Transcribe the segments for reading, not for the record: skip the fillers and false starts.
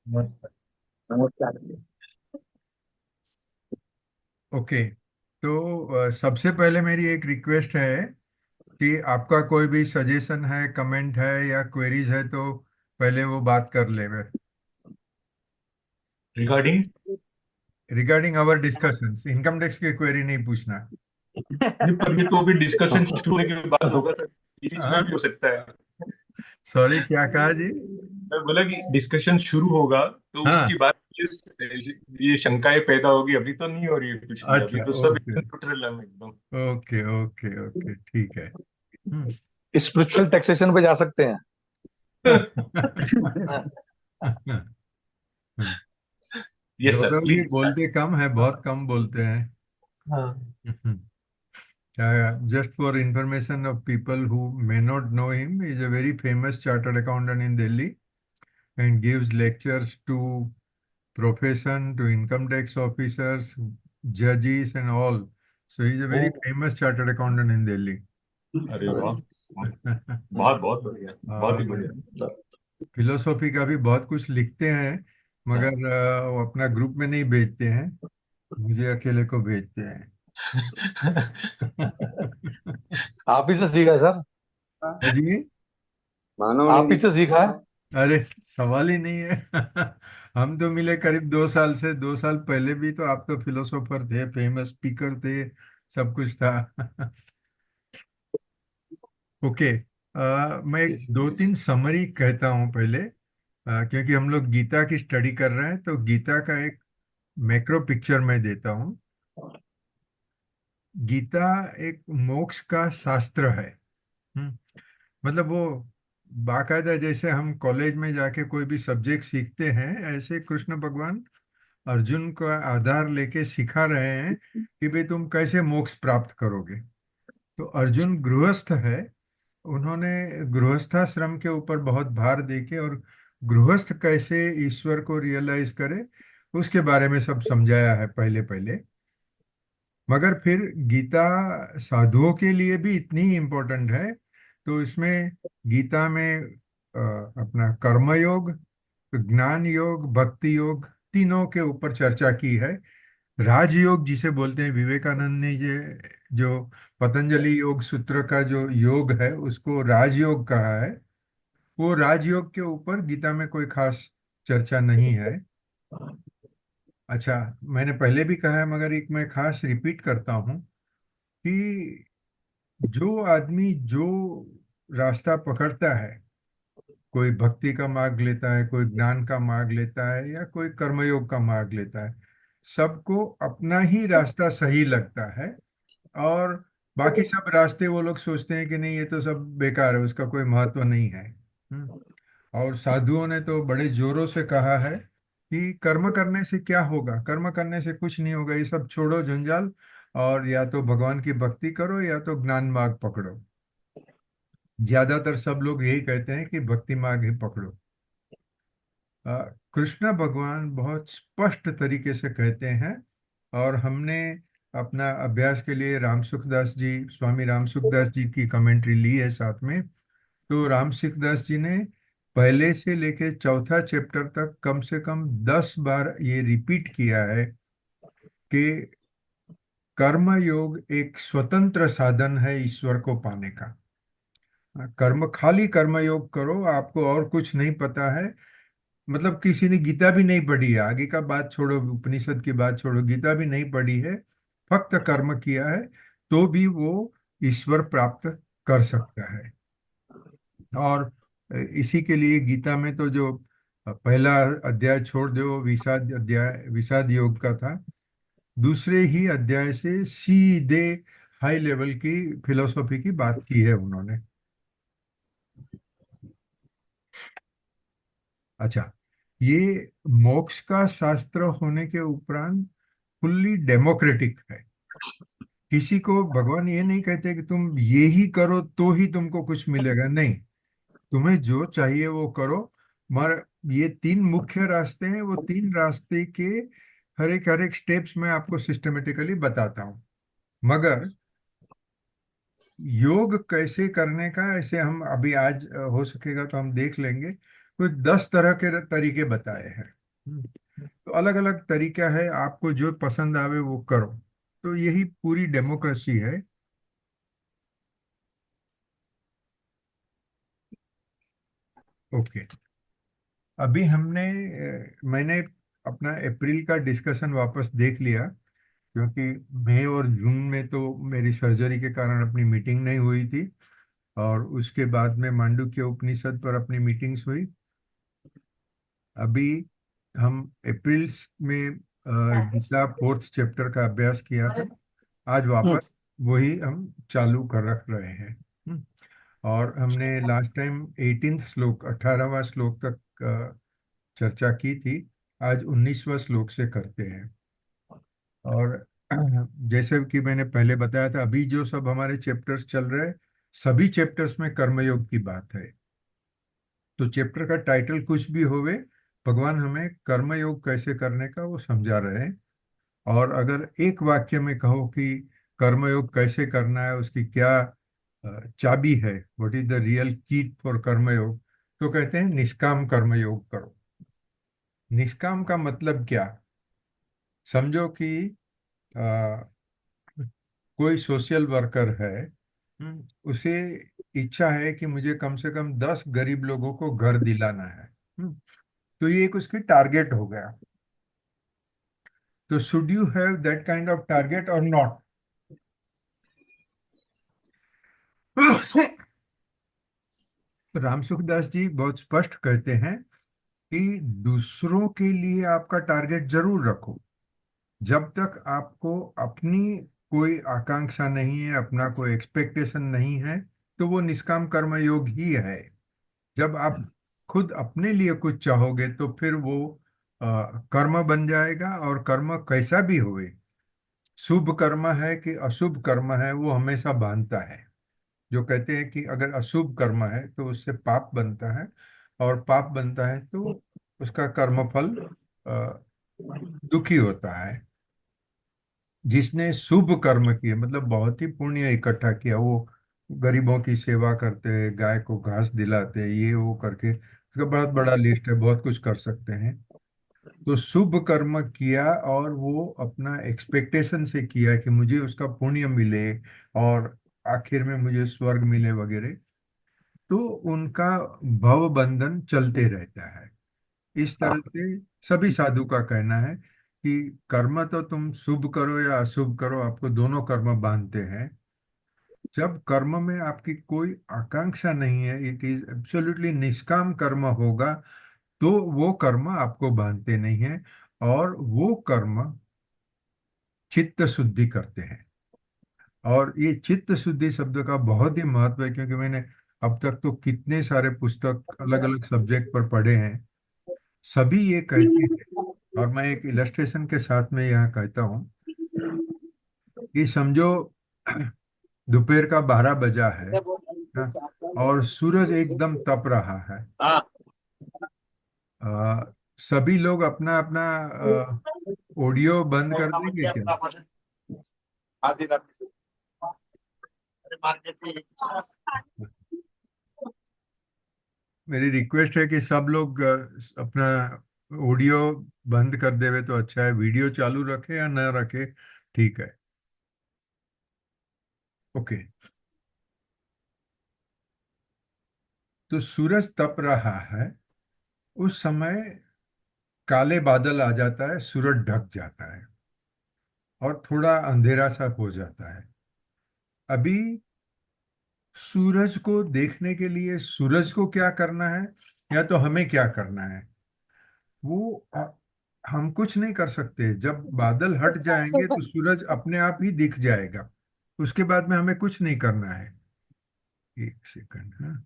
नमस्कार। नमस्कार। ओके। तो सबसे पहले मेरी एक रिक्वेस्ट है कि आपका कोई भी सजेशन है, कमेंट है या क्वेरीज है तो पहले वो बात कर लेंगे regarding. Regarding our discussions. Income tax की क्वेरी नहीं पूछना। पर ये तो अभी डिस्कशन शुरू होने के बाद होगा सर। ये चीज कोई भी हाँ, हो सकता है। सॉरी, क्या कहा जी? मैं बोला कि डिस्कशन शुरू होगा तो उसके हाँ। बाद ये शंकाएं पैदा होगी। अभी तो नहीं हो रही है कुछ भी। अभी अच्छा, तो सब ओके एकदम न्यूट्रल है एकदम। ओके ओके ओके, ठीक है। स्पिरिचुअल टैक्सेशन पे जा सकते हैं। Yes sir Gaurav ji please. बोलते कम है, बहुत कम बोलते हाँ। हैं। Just for information of people who may not know him, he is a very famous chartered accountant in Delhi and gives lectures to profession, to income tax officers, judges and all. So he is a O, very famous chartered accountant in Delhi. अरे वाह। बहुत बहुत बढ़िया। बहुत ही और बढ़िया। Philosophy का भी बहुत कुछ लिखते हैं, हाँ। मगर वो अपना ग्रुप में नहीं भेजते हैं, मुझे अकेले को भेजते हैं। आप ही से सीखा है सर। जी। मानव आप ही नहीं। से सीखा है। अरे, सवाल ही नहीं है। हम तो मिले करीब 2 साल से, 2 साल पहले भी तो आप तो फिलोसोफर थे, फेमस स्पीकर थे, सब कुछ था। ओके। मैं एक दो तीन समरी कहता हूँ पहले, क्योंकि हम लोग गीता की स्टडी कर रहे हैं तो गीता का एक मैक्रो पिक्चर मैं देता हूँ। गीता एक मोक्ष का शास्त्र है। हम्म, मतलब वो बाकायदा जैसे हम कॉलेज में जाके कोई भी सब्जेक्ट सीखते हैं, ऐसे कृष्ण भगवान अर्जुन का आधार लेके सिखा रहे हैं कि भाई तुम कैसे मोक्ष प्राप्त करोगे। तो अर्जुन गृहस्थ है, उन्होंने गृहस्थाश्रम के ऊपर बहुत भार देके और गृहस्थ कैसे ईश्वर को रियलाइज करे उसके बारे में सब समझाया है पहले पहले। मगर फिर गीता साधुओं के लिए भी इतनी इम्पोर्टेंट है, तो इसमें गीता में अपना कर्मयोग, ज्ञान योग, भक्ति योग, तीनों के ऊपर चर्चा की है। राजयोग जिसे बोलते हैं, विवेकानंद ने ये जो पतंजलि योग सूत्र का जो योग है उसको राजयोग कहा है। वो राजयोग के ऊपर गीता में कोई खास चर्चा नहीं है। अच्छा, मैंने पहले भी कहा है मगर एक मैं खास रिपीट करता हूँ कि जो आदमी जो रास्ता पकड़ता है, कोई भक्ति का मार्ग लेता है, कोई ज्ञान का मार्ग लेता है या कोई कर्मयोग का मार्ग लेता है, सबको अपना ही रास्ता सही लगता है। और बाकी सब रास्ते वो लोग सोचते हैं कि नहीं, ये तो सब बेकार है, उसका कोई महत्व नहीं है। और साधुओं ने तो बड़े जोरों से कहा है कि कर्म करने से क्या होगा, कर्म करने से कुछ नहीं होगा, ये सब छोड़ो जंजाल, और या तो भगवान की भक्ति करो या तो ज्ञान मार्ग पकड़ो। ज्यादातर सब लोग यही कहते हैं कि भक्ति मार्ग ही पकड़ो। अ, कृष्ण भगवान बहुत स्पष्ट तरीके से कहते हैं, और हमने अपना अभ्यास के लिए राम सुखदास जी, स्वामी राम सुखदास जी की कमेंट्री ली है साथ में। तो राम सुखदास जी ने पहले से लेके चौथा चैप्टर तक कम से कम 10 बार ये रिपीट किया है कि कर्म योग एक स्वतंत्र साधन है ईश्वर को पाने का। कर्म, खाली कर्म योग करो, आपको और कुछ नहीं पता है। मतलब किसी ने गीता भी नहीं पढ़ी है, आगे का बात छोड़ो, उपनिषद की बात छोड़ो, गीता भी नहीं पढ़ी है, फक्त कर्म किया है, तो भी वो ईश्वर प्राप्त कर सकता है। और इसी के लिए गीता में तो जो पहला अध्याय छोड़ दो, विषाद अध्याय, विषाद योग का था, दूसरे ही अध्याय से सीधे हाई लेवल की फिलोसॉफी की बात की है उन्होंने। अच्छा, ये मोक्ष का शास्त्र होने के उपरांत फुल्ली डेमोक्रेटिक है। किसी को भगवान ये नहीं कहते कि तुम ये ही करो तो ही तुमको कुछ मिलेगा, नहीं। तुम्हें जो चाहिए वो करो। मगर ये तीन मुख्य रास्ते हैं, वो तीन रास्ते के हर एक स्टेप्स मैं आपको सिस्टमेटिकली बताता हूँ। मगर योग कैसे करने का, ऐसे हम अभी आज हो सकेगा तो हम देख लेंगे, कुछ 10 तरह के तरीके बताए हैं। तो अलग अलग तरीका है, आपको जो पसंद आवे वो करो। तो यही पूरी डेमोक्रेसी है। ओके। अभी मैंने अपना अप्रैल का डिस्कशन वापस देख लिया, क्योंकि मई और जून में तो मेरी सर्जरी के कारण अपनी मीटिंग नहीं हुई थी, और उसके बाद में मांडुक्य उपनिषद पर अपनी मीटिंग्स हुई। अभी हम अप्रैल में गीता फोर्थ चैप्टर का अभ्यास किया था। आज हम्म। वापस वही हम चालू कर रख रहे हैं। और हमने लास्ट टाइम 18th श्लोक 18वां श्लोक तक चर्चा की थी। आज 19वां श्लोक से करते हैं। और जैसे कि मैंने पहले बताया था, अभी जो सब हमारे चैप्टर्स चल रहे हैं, सभी चैप्टर्स में कर्मयोग की बात है। तो चैप्टर का टाइटल कुछ भी होवे, भगवान हमें कर्मयोग कैसे करने का वो समझा रहे हैं। और अगर एक वाक्य में कहो कि कर्मयोग कैसे करना है, उसकी क्या चाबी है, व्हाट इज द रियल की फॉर कर्मयोग, तो कहते हैं निष्काम कर्मयोग करो। निष्काम का मतलब क्या? समझो कि अ, कोई सोशल वर्कर है। उसे इच्छा है कि मुझे कम से कम 10 गरीब लोगों को घर दिलाना है। तो ये एक उसकी टारगेट हो गया। तो should you have that kind of target और नॉट? राम सुखदास जी बहुत स्पष्ट कहते हैं कि दूसरों के लिए आपका टारगेट जरूर रखो। जब तक आपको अपनी कोई आकांक्षा नहीं है, अपना कोई एक्सपेक्टेशन नहीं है, तो वो निष्काम कर्म योग ही है। जब आप खुद अपने लिए कुछ चाहोगे तो फिर वो कर्म बन जाएगा। और कर्म कैसा भी होए, शुभ कर्म है कि अशुभ कर्म है, वो हमेशा बांधता है। जो कहते हैं कि अगर अशुभ कर्म है तो उससे पाप बनता है, और पाप बनता है तो उसका कर्मफल अ, दुखी होता है। जिसने शुभ कर्म किए, मतलब बहुत ही पुण्य इकट्ठा किया, वो गरीबों की सेवा करते हैं, गाय को घास दिलाते हैं, ये वो करके, उसका बहुत बड़ा लिस्ट है, बहुत कुछ कर सकते हैं। तो शुभ कर्म किया और वो अपना एक्सपेक्टेशन से किया कि मुझे उसका पुण्य मिले और आखिर में मुझे स्वर्ग मिले वगैरह, तो उनका भव बंधन चलते रहता है। इस तरह से सभी साधु का कहना है कि कर्म तो तुम शुभ करो या अशुभ करो, आपको दोनों कर्म बांधते हैं। जब कर्म में आपकी कोई आकांक्षा नहीं है, इट इज एब्सोल्युटली निष्काम कर्म होगा, तो वो कर्म आपको बांधते नहीं है। और वो कर्म चित्त शुद्धि करते हैं। और ये चित्त शुद्धि शब्द का बहुत ही महत्व है, क्योंकि मैंने अब तक तो कितने सारे पुस्तक अलग अलग सब्जेक्ट पर पढ़े हैं, सभी ये कहते हैं। और मैं एक इलस्ट्रेशन के साथ में यहाँ कहता हूँ कि समझो दोपहर का 12 बजा है, हाँ, और सूरज एकदम तप रहा है। सभी लोग अपना अपना ऑडियो बंद कर देंगे क्या? मेरी रिक्वेस्ट है कि सब लोग अपना ऑडियो बंद कर देवे तो अच्छा है। वीडियो चालू रखे या ना रखे, ठीक है। ओके। तो सूरज तप रहा है, उस समय काले बादल आ जाता है, सूरज ढक जाता है और थोड़ा अंधेरा सा हो जाता है। अभी सूरज को देखने के लिए सूरज को क्या करना है, या तो हमें क्या करना है? वो हम कुछ नहीं कर सकते। जब बादल हट जाएंगे तो सूरज अपने आप ही दिख जाएगा। उसके बाद में हमें कुछ नहीं करना है। एक सेकंड, हाँ।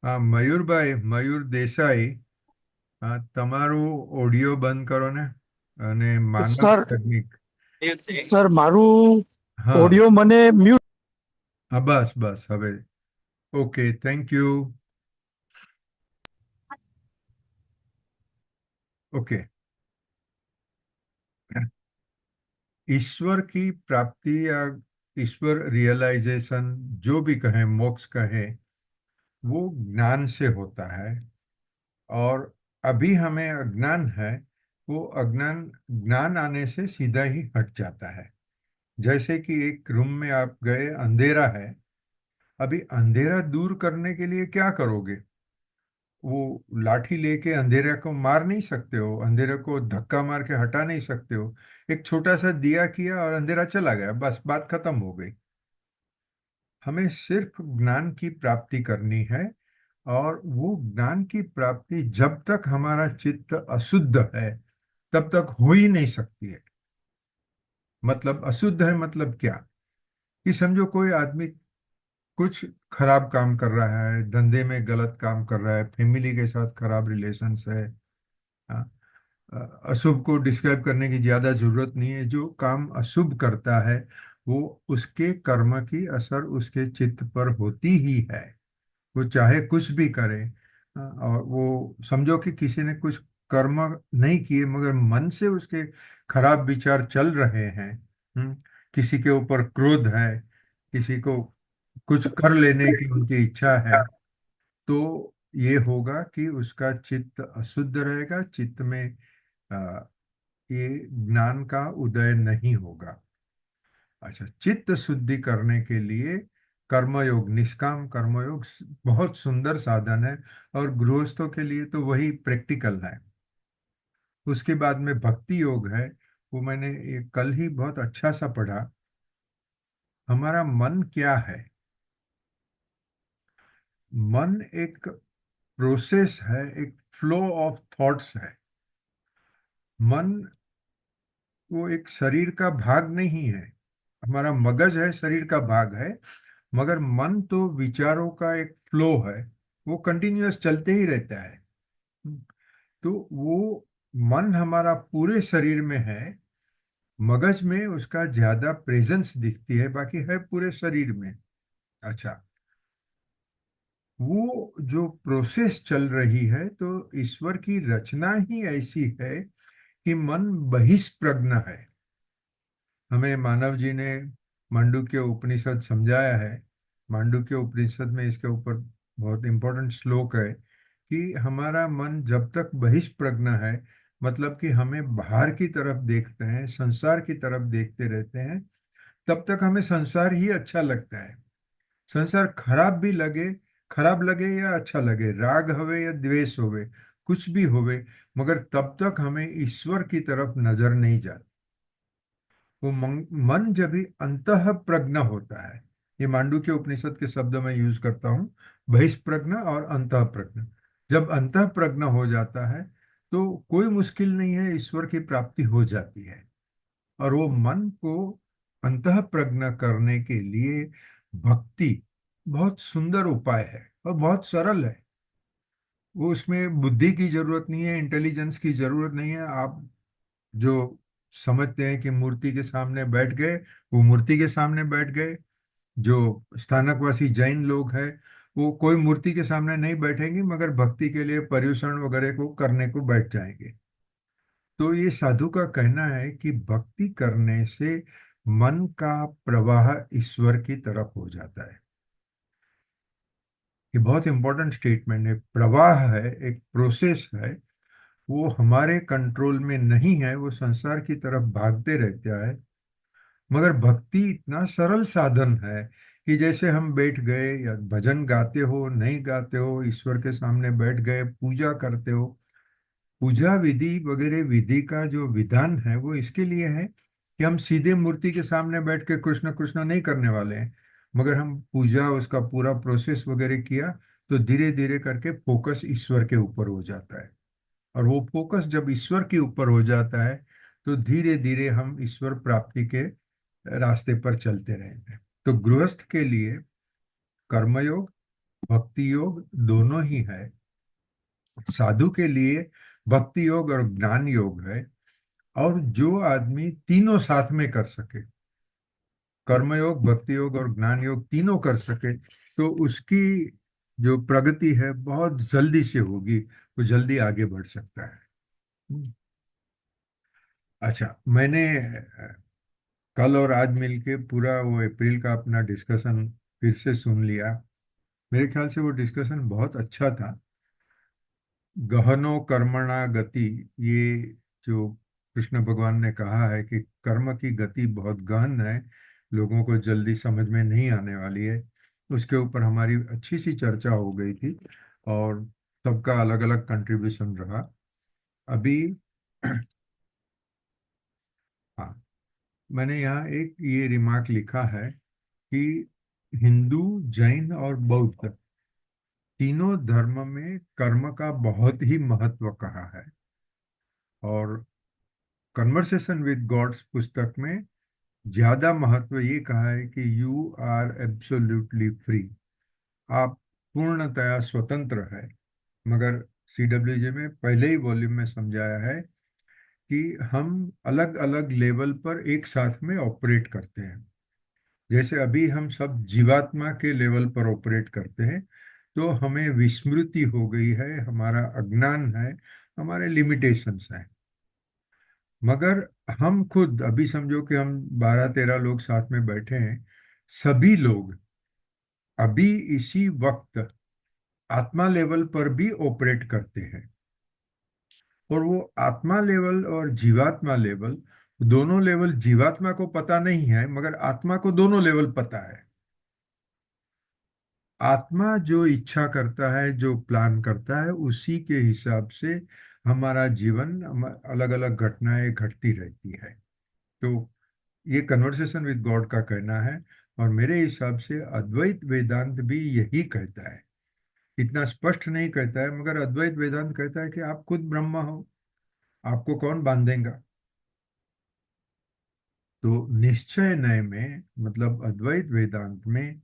हाँ, मयूर भाई, मयूर देसाई, हाँ, તમારું ઓડિયો બંધ કરો ને, અને માનવ સર તકનીક। સર મારું હા, ઓડિયો મને મ્યુટ હા, બસ બસ હવે ઓકે, થેન્ક यू। ओके। ईश्वर की प्राप्ति या ईश्वर रियलाइजेशन, जो भी कहें, मोक्ष कहें, वो ज्ञान से होता है। और अभी हमें अज्ञान है, वो अज्ञान ज्ञान आने से सीधा ही हट जाता है। जैसे कि एक रूम में आप गए, अंधेरा है, अभी अंधेरा दूर करने के लिए क्या करोगे? वो लाठी लेके अंधेरे को मार नहीं सकते हो, अंधेरे को धक्का मार के हटा नहीं सकते हो। एक छोटा सा दिया किया और अंधेरा चला गया, बस बात खत्म हो गई। हमें सिर्फ ज्ञान की प्राप्ति करनी है। और वो ज्ञान की प्राप्ति जब तक हमारा चित्त अशुद्ध है तब तक हो ही नहीं सकती है। मतलब अशुद्ध है मतलब क्या? कि समझो कोई आदमी कुछ खराब काम कर रहा है, धंधे में गलत काम कर रहा है, फैमिली के साथ खराब रिलेशंस है। हाँ, अशुभ को डिस्क्राइब करने की ज्यादा जरूरत नहीं है। जो काम अशुभ करता है वो उसके कर्म की असर उसके चित्त पर होती ही है। वो चाहे कुछ भी करे। और वो समझो कि किसी ने कुछ कर्म नहीं किए मगर मन से उसके खराब विचार चल रहे हैं। किसी के ऊपर क्रोध है, किसी को कुछ कर लेने की उनकी इच्छा है, तो ये होगा कि उसका चित्त अशुद्ध रहेगा, चित्त में ये ज्ञान का उदय नहीं होगा। अच्छा, चित्त शुद्धि करने के लिए कर्मयोग, निष्काम कर्मयोग बहुत सुंदर साधन है। और गृहस्थों के लिए तो वही प्रैक्टिकल है। उसके बाद में भक्ति योग है। वो मैंने कल ही बहुत अच्छा सा पढ़ा। हमारा मन क्या है? मन एक प्रोसेस है, एक फ्लो ऑफ थॉट्स है। मन वो एक शरीर का भाग नहीं है। हमारा मगज है, शरीर का भाग है। मगर मन तो विचारों का एक फ्लो है, वो कंटिन्यूअस चलते ही रहता है। तो वो मन हमारा पूरे शरीर में है। मगज में उसका ज्यादा प्रेजेंस दिखती है, बाकी है पूरे शरीर में। अच्छा, वो जो प्रोसेस चल रही है तो ईश्वर की रचना ही ऐसी है कि मन बहिष्प्रज्ञ है। हमें मानव जी ने मांडुक्य उपनिषद समझाया है। मांडुक्य उपनिषद में इसके ऊपर बहुत इंपॉर्टेंट श्लोक है कि हमारा मन जब तक बहिष्प्रज्ञ है, मतलब कि हमें बाहर की तरफ देखते हैं, संसार की तरफ देखते रहते हैं, तब तक हमें संसार ही अच्छा लगता है। संसार खराब भी लगे, खराब लगे या अच्छा लगे, राग होवे या द्वेष होवे, कुछ भी होवे, मगर तब तक हमें ईश्वर की तरफ नजर नहीं जाती। वो मन जब भी अंतः प्रज्ञ होता है, ये मांडुक्य उपनिषद के शब्द में यूज करता हूँ, बहिष्प्रज्ञ और अंतः प्रज्ञ। जब अंतः प्रज्ञ हो जाता है तो कोई मुश्किल नहीं है, ईश्वर की प्राप्ति हो जाती है। और वो मन को अंतः प्रज्ञ करने के लिए भक्ति बहुत सुंदर उपाय है और बहुत सरल है। वो उसमें बुद्धि की जरूरत नहीं है, इंटेलिजेंस की जरूरत नहीं है। आप जो समझते हैं कि मूर्ति के सामने बैठ गए, वो मूर्ति के सामने बैठ गए। जो स्थानकवासी जैन लोग हैं, वो कोई मूर्ति के सामने नहीं बैठेंगे मगर भक्ति के लिए पर्युषण वगैरह को करने को बैठ जाएंगे। तो ये साधु का कहना है कि भक्ति करने से मन का प्रवाह ईश्वर की तरफ हो जाता है। ये बहुत इंपॉर्टेंट स्टेटमेंट है। प्रवाह है, एक प्रोसेस है, वो हमारे कंट्रोल में नहीं है, वो संसार की तरफ भागते रहता है। मगर भक्ति इतना सरल साधन है कि जैसे हम बैठ गए या भजन गाते हो नहीं गाते हो, ईश्वर के सामने बैठ गए, पूजा करते हो। पूजा विधि वगैरह विधि का जो विधान है वो इसके लिए है कि हम सीधे मूर्ति के सामने बैठ के कृष्ण कृष्ण नहीं करने वाले हैं। मगर हम पूजा, उसका पूरा प्रोसेस वगैरह किया तो धीरे धीरे करके फोकस ईश्वर के ऊपर हो जाता है। और वो फोकस जब ईश्वर के ऊपर हो जाता है तो धीरे धीरे हम ईश्वर प्राप्ति के रास्ते पर चलते रहते हैं। तो गृहस्थ के लिए कर्मयोग, भक्ति योग दोनों ही है। साधु के लिए भक्ति योग और ज्ञान योग है। और जो आदमी तीनों साथ में कर सके, कर्मयोग, भक्ति योग और ज्ञान योग तीनों कर सके, तो उसकी जो प्रगति है बहुत जल्दी से होगी, वो जल्दी आगे बढ़ सकता है। अच्छा, मैंने कल और आज मिलके पूरा वो अप्रैल का अपना डिस्कशन फिर से सुन लिया। मेरे ख्याल से वो डिस्कशन बहुत अच्छा था। गहनो कर्मणा गति, ये जो कृष्ण भगवान ने कहा है कि कर्म की गति बहुत गहन है, लोगों को जल्दी समझ में नहीं आने वाली है, उसके ऊपर हमारी अच्छी सी चर्चा हो गई थी। और सबका अलग अलग कंट्रीब्यूशन रहा। अभी हाँ, मैंने यहाँ एक ये रिमार्क लिखा है कि हिंदू, जैन और बौद्ध तीनों धर्म में कर्म का बहुत ही महत्व कहा है। और कन्वर्सेशन विद गॉड्स पुस्तक में ज्यादा महत्व ये कहा है कि यू आर एब्सोल्युटली फ्री, आप पूर्णतया स्वतंत्र है। मगर सीडब्ल्यूजे में पहले ही वॉल्यूम में समझाया है कि हम अलग अलग लेवल पर एक साथ में ऑपरेट करते हैं। जैसे अभी हम सब जीवात्मा के लेवल पर ऑपरेट करते हैं, तो हमें विस्मृति हो गई है, हमारा अज्ञान है, हमारे लिमिटेशंस हैं। मगर हम खुद अभी समझो कि हम 12-13 लोग साथ में बैठे हैं, सभी लोग अभी इसी वक्त आत्मा लेवल पर भी ऑपरेट करते हैं। और वो आत्मा लेवल और जीवात्मा लेवल, दोनों लेवल जीवात्मा को पता नहीं है, मगर आत्मा को दोनों लेवल पता है। आत्मा जो इच्छा करता है, जो प्लान करता है, उसी के हिसाब से हमारा जीवन, अलग अलग घटनाएं घटती रहती है। तो ये कन्वर्सेशन विद गॉड का कहना है। और मेरे हिसाब से अद्वैत वेदांत भी यही कहता है। इतना स्पष्ट नहीं कहता है, मगर अद्वैत वेदांत कहता है कि आप खुद ब्रह्म हो, आपको कौन बांधेगा। तो निश्चय नय में, मतलब अद्वैत वेदांत में,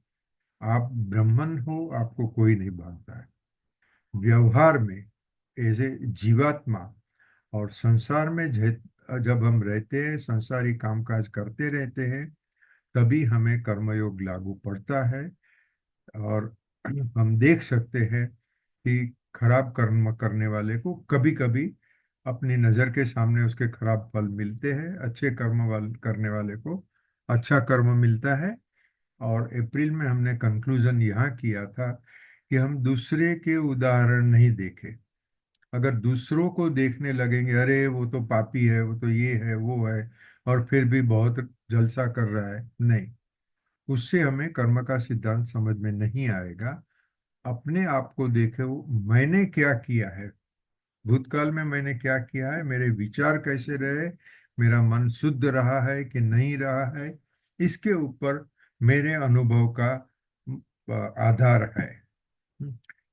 आप ब्रह्मन हो, आपको कोई नहीं बांधता है। व्यवहार में एज ए जीवात्मा और संसार में जब हम रहते हैं, संसारी कामकाज करते रहते हैं, तभी हमें कर्मयोग लागू पड़ता है। और हम देख सकते हैं कि खराब कर्म करने वाले को कभी कभी अपनी नजर के सामने उसके खराब फल मिलते हैं, अच्छे कर्म करने वाले को अच्छा कर्म मिलता है। और अप्रैल में हमने कंक्लूजन यहाँ किया था कि हम दूसरे के उदाहरण नहीं देखें। अगर दूसरों को देखने लगेंगे, अरे वो तो पापी है, वो तो ये है वो है, और फिर भी बहुत जलसा कर रहा है, नहीं, उससे हमें कर्म का सिद्धांत समझ में नहीं आएगा। अपने आप को देखे, वो मैंने क्या किया है, भूतकाल में मैंने क्या किया है, मेरे विचार कैसे रहे, मेरा मन शुद्ध रहा है कि नहीं रहा है, इसके ऊपर मेरे अनुभव का आधार है।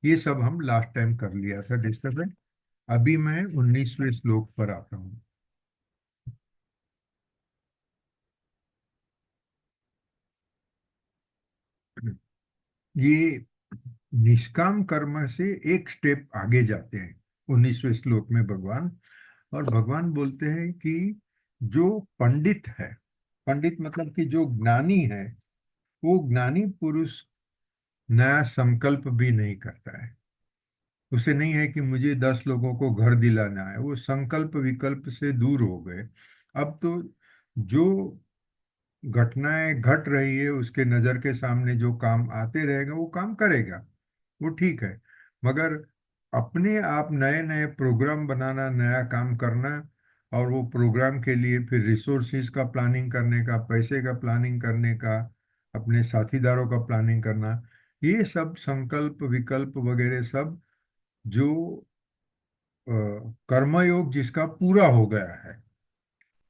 ये सब हम लास्ट टाइम कर लिया था डिस्कशन। अभी मैं 19वें श्लोक पर आता हूँ। ये निष्काम कर्म से एक स्टेप आगे जाते हैं 19वें श्लोक में भगवान। और भगवान बोलते हैं कि जो पंडित है, पंडित मतलब कि जो ज्ञानी है, वो ज्ञानी पुरुष नया संकल्प भी नहीं करता है। उसे नहीं है कि मुझे 10 लोगों को घर दिलाना है, वो संकल्प विकल्प से दूर हो गए। अब तो जो घटनाएं घट रही है, उसके नजर के सामने जो काम आते रहेगा वो काम करेगा, वो ठीक है। मगर अपने आप नए नए प्रोग्राम बनाना, नया काम करना, और वो प्रोग्राम के लिए फिर रिसोर्सिस का प्लानिंग करने का, पैसे का प्लानिंग करने का, अपने साथीदारों का प्लानिंग करना, ये सब संकल्प विकल्प वगैरह सब जो कर्मयोग जिसका पूरा हो गया है,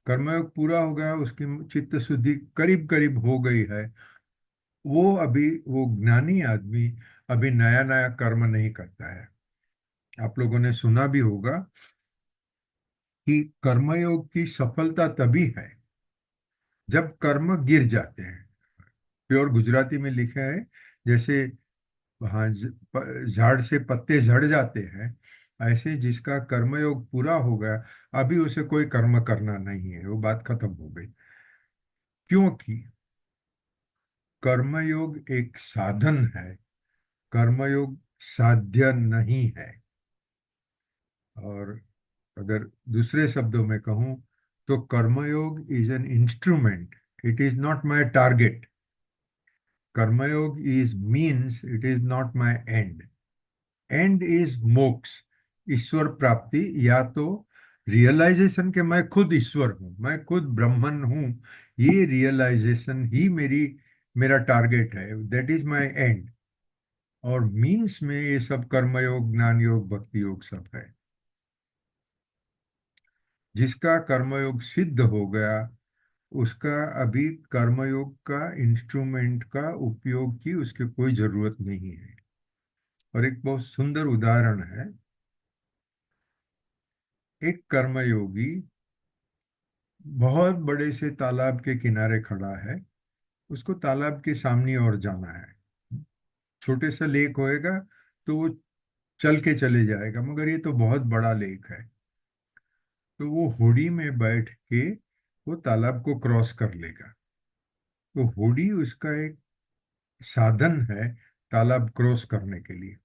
कर्मयोग पूरा हो गया, उसकी चित्त शुद्धि करीब करीब हो गई है, वो अभी, वो ज्ञानी आदमी अभी नया नया कर्म नहीं करता है। आप लोगों ने सुना भी होगा कि कर्मयोग की सफलता तभी है जब कर्म गिर जाते हैं। प्योर गुजराती में लिखा है, जैसे हाँ, झाड़ से पत्ते झड़ जाते हैं, ऐसे जिसका कर्मयोग पूरा हो गया, अभी उसे कोई कर्म करना नहीं है, वो बात खत्म हो गई। क्योंकि कर्मयोग एक साधन है, कर्मयोग साध्य नहीं है। और अगर दूसरे शब्दों में कहूं, तो Karmayoga is an instrument, it is not my target. Karmayoga is means, it is not my end. End is moksha, ईश्वर प्राप्ति, या तो रियलाइजेशन के मैं खुद ईश्वर हूँ, मैं खुद ब्रह्मन हूँ, ये रियलाइजेशन ही मेरा टारगेट है, दैट इज माय एंड। और मीन्स में ये सब कर्मयोग, ज्ञान योग, भक्ति योग सब है। जिसका कर्मयोग सिद्ध हो गया, उसका अभी कर्मयोग का इंस्ट्रूमेंट का उपयोग की उसकी कोई जरूरत नहीं है। और एक बहुत सुंदर उदाहरण है। एक कर्मयोगी बहुत बड़े से तालाब के किनारे खड़ा है, उसको तालाब के सामने और जाना है। छोटे सा लेक होएगा तो वो चल के चले जाएगा, मगर ये तो बहुत बड़ा लेक है। तो वो होड़ी में बैठ के वो तालाब को क्रॉस कर लेगा। तो होड़ी उसका एक साधन है तालाब क्रॉस करने के लिए।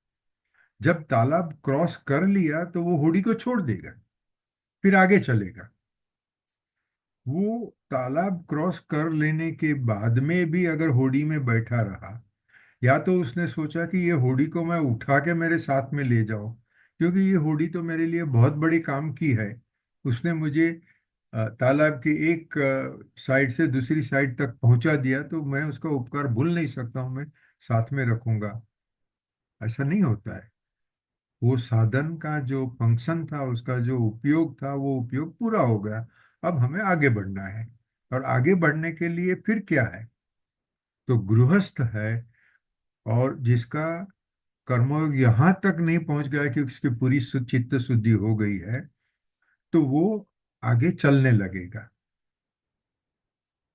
जब तालाब क्रॉस कर लिया तो वो होड़ी को छोड़ देगा, फिर आगे चलेगा। वो तालाब क्रॉस कर लेने के बाद में भी अगर होड़ी में बैठा रहा, या तो उसने सोचा कि ये होड़ी को मैं उठा के मेरे साथ में ले जाऊं, क्योंकि ये होड़ी तो मेरे लिए बहुत बड़ी काम की है। उसने मुझे तालाब की एक साइड से दूसरी साइड तक पहुंचा दिया, तो मैं उसका उपकार भूल नहीं सकता हूं, मैं साथ में रखूंगा। ऐसा नहीं होता है। वो साधन का जो फंक्शन था, उसका जो उपयोग था, वो उपयोग पूरा हो गया। अब हमें आगे बढ़ना है। और आगे बढ़ने के लिए फिर क्या है? तो गृहस्थ है, और जिसका कर्मयोग यहाँ तक नहीं पहुंच गया कि उसकी पूरी चित्त शुद्धि हो गई है, तो वो आगे चलने लगेगा।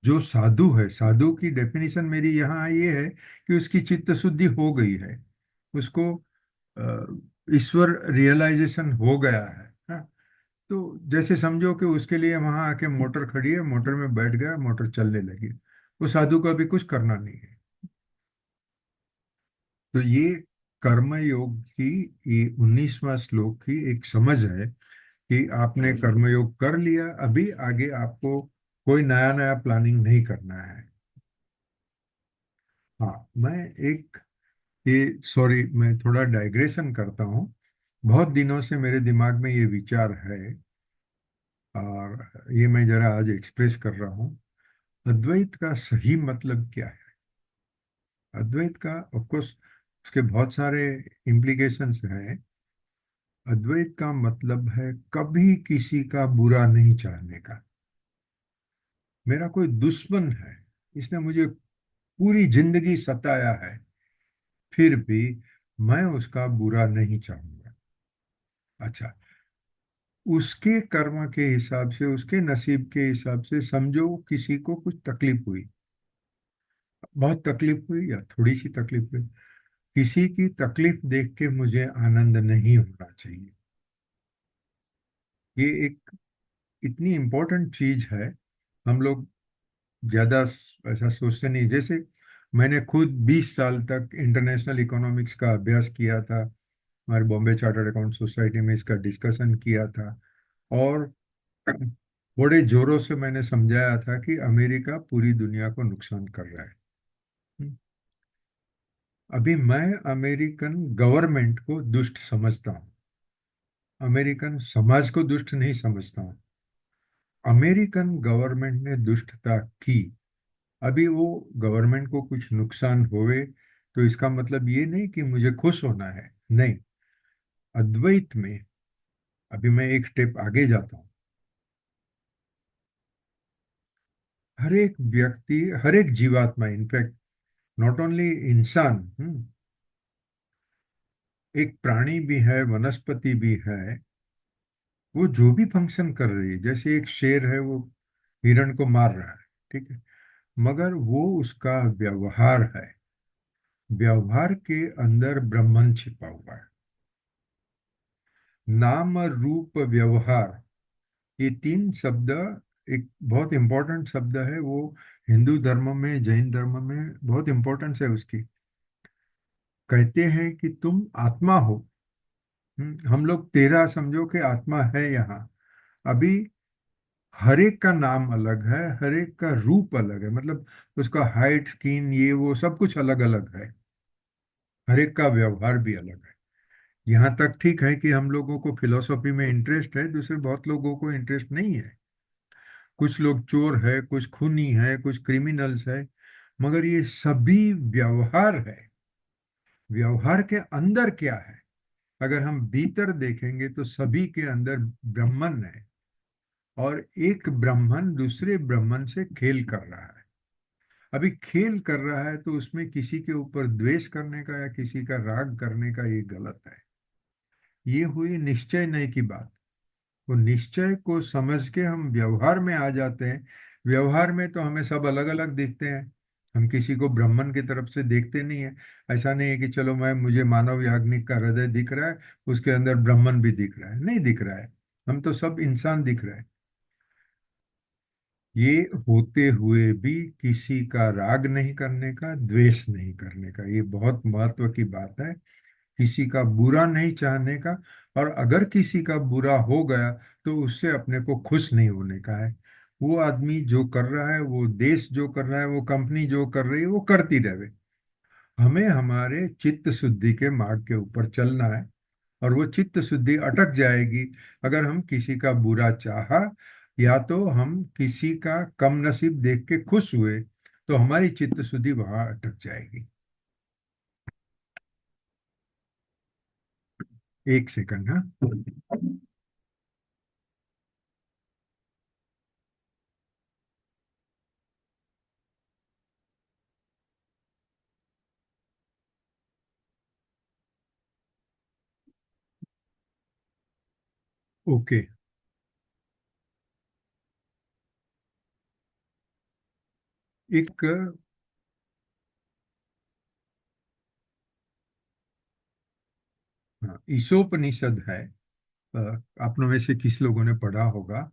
जो साधु है, साधु की डेफिनेशन मेरी यहाँ ये है कि उसकी चित्त शुद्धि हो गई है, उसको ईश्वर रियलाइजेशन हो गया है। हाँ? तो जैसे समझो कि उसके लिए वहां आके मोटर खड़ी है, मोटर में बैठ गया, मोटर चलने लगी। वो साधु का भी कुछ करना नहीं है। तो ये कर्म योग की, ये 19वां श्लोक की एक समझ है कि आपने कर्मयोग कर लिया, अभी आगे आपको कोई नया नया प्लानिंग नहीं करना है। हाँ, मैं एक, ये सॉरी, मैं थोड़ा डाइग्रेशन करता हूँ। बहुत दिनों से मेरे दिमाग में ये विचार है, और ये मैं जरा आज एक्सप्रेस कर रहा हूँ। अद्वैत का सही मतलब क्या है? अद्वैत का ऑफ कोर्स उसके बहुत सारे इम्प्लीकेशंस हैं। अद्वैत का मतलब है कभी किसी का बुरा नहीं चाहने का। मेरा कोई दुश्मन है, इसने मुझे पूरी जिंदगी सताया है, फिर भी मैं उसका बुरा नहीं चाहूंगा। अच्छा, उसके कर्म के हिसाब से, उसके नसीब के हिसाब से समझो किसी को कुछ तकलीफ हुई, बहुत तकलीफ हुई या थोड़ी सी तकलीफ हुई, किसी की तकलीफ देख के मुझे आनंद नहीं होना चाहिए। ये एक इतनी इम्पोर्टेंट चीज है। हम लोग ज्यादा ऐसा सोचते नहीं। जैसे मैंने खुद 20 साल तक इंटरनेशनल इकोनॉमिक्स का अभ्यास किया था, हमारे बॉम्बे चार्टर्ड अकाउंट सोसाइटी में इसका डिस्कशन किया था, और बड़े जोरों से मैंने समझाया था कि अमेरिका पूरी दुनिया को नुकसान कर रहा है। हम्म। अभी मैं अमेरिकन गवर्नमेंट को दुष्ट समझता हूँ, अमेरिकन समाज को दुष्ट नहीं समझता हूँ। अमेरिकन गवर्नमेंट ने दुष्टता की, अभी वो गवर्नमेंट को कुछ नुकसान होवे तो इसका मतलब ये नहीं कि मुझे खुश होना है, नहीं। अद्वैत में अभी मैं एक स्टेप आगे जाता हूँ। हर एक व्यक्ति, हर एक जीवात्मा, इनफैक्ट नॉट ओनली इंसान, एक प्राणी भी है, वनस्पति भी है, वो जो भी फंक्शन कर रही है, जैसे एक शेर है, वो हिरण को मार रहा है, ठीक है, मगर वो उसका व्यवहार है। व्यवहार के अंदर ब्रह्मन छिपा हुआ है। नाम रूप व्यवहार, ये तीन शब्द एक बहुत इंपॉर्टेंट शब्द है। वो हिंदू धर्म में, जैन धर्म में बहुत इंपॉर्टेंस है उसकी। कहते हैं कि तुम आत्मा हो। हम लोग तेरा समझो कि आत्मा है यहाँ। अभी हर एक का नाम अलग है, हर एक का रूप अलग है, मतलब उसका हाइट, स्किन, ये वो सब कुछ अलग अलग है। हर एक का व्यवहार भी अलग है। यहाँ तक ठीक है कि हम लोगों को फिलोसॉफी में इंटरेस्ट है, दूसरे बहुत लोगों को इंटरेस्ट नहीं है। कुछ लोग चोर है, कुछ खूनी है, कुछ क्रिमिनल्स है, मगर ये सभी व्यवहार है। व्यवहार के अंदर क्या है? अगर हम भीतर देखेंगे तो सभी के अंदर ब्रह्मन है, और एक ब्राह्मण दूसरे ब्राह्मण से खेल कर रहा है। अभी खेल कर रहा है तो उसमें किसी के ऊपर द्वेष करने का या किसी का राग करने का ये गलत है। ये हुई निश्चय नहीं की बात। वो निश्चय को समझ के हम व्यवहार में आ जाते हैं। व्यवहार में तो हमें सब अलग अलग दिखते हैं। हम किसी को ब्राह्मण की तरफ से देखते नहीं है। ऐसा नहीं है कि चलो मुझे मानव याज्ञनिक का हृदय दिख रहा है, उसके अंदर ब्राह्मण भी दिख रहा है, नहीं दिख रहा है। हम तो सब इंसान दिख रहे हैं। ये होते हुए भी किसी का राग नहीं करने का, द्वेष नहीं करने का, ये बहुत महत्व की बात है। किसी का बुरा नहीं चाहने का। और अगर किसी का बुरा हो गया तो उससे अपने को खुश नहीं होने का है। वो आदमी जो कर रहा है, वो देश जो कर रहा है, वो कंपनी जो कर रही है, वो करती रहे। हमें हमारे चित्त शुद्धि के मार्ग के ऊपर चलना है। और वो चित्त शुद्धि अटक जाएगी अगर हम किसी का बुरा चाहा, या तो हम किसी का कम नसीब देख के खुश हुए, तो हमारी चित्त शुद्धि वहां अटक जाएगी। एक सेकंड, हाँ। ओके। एक, हाँ, ईशोपनिषद है। अ, आप में से किस लोगों ने पढ़ा होगा?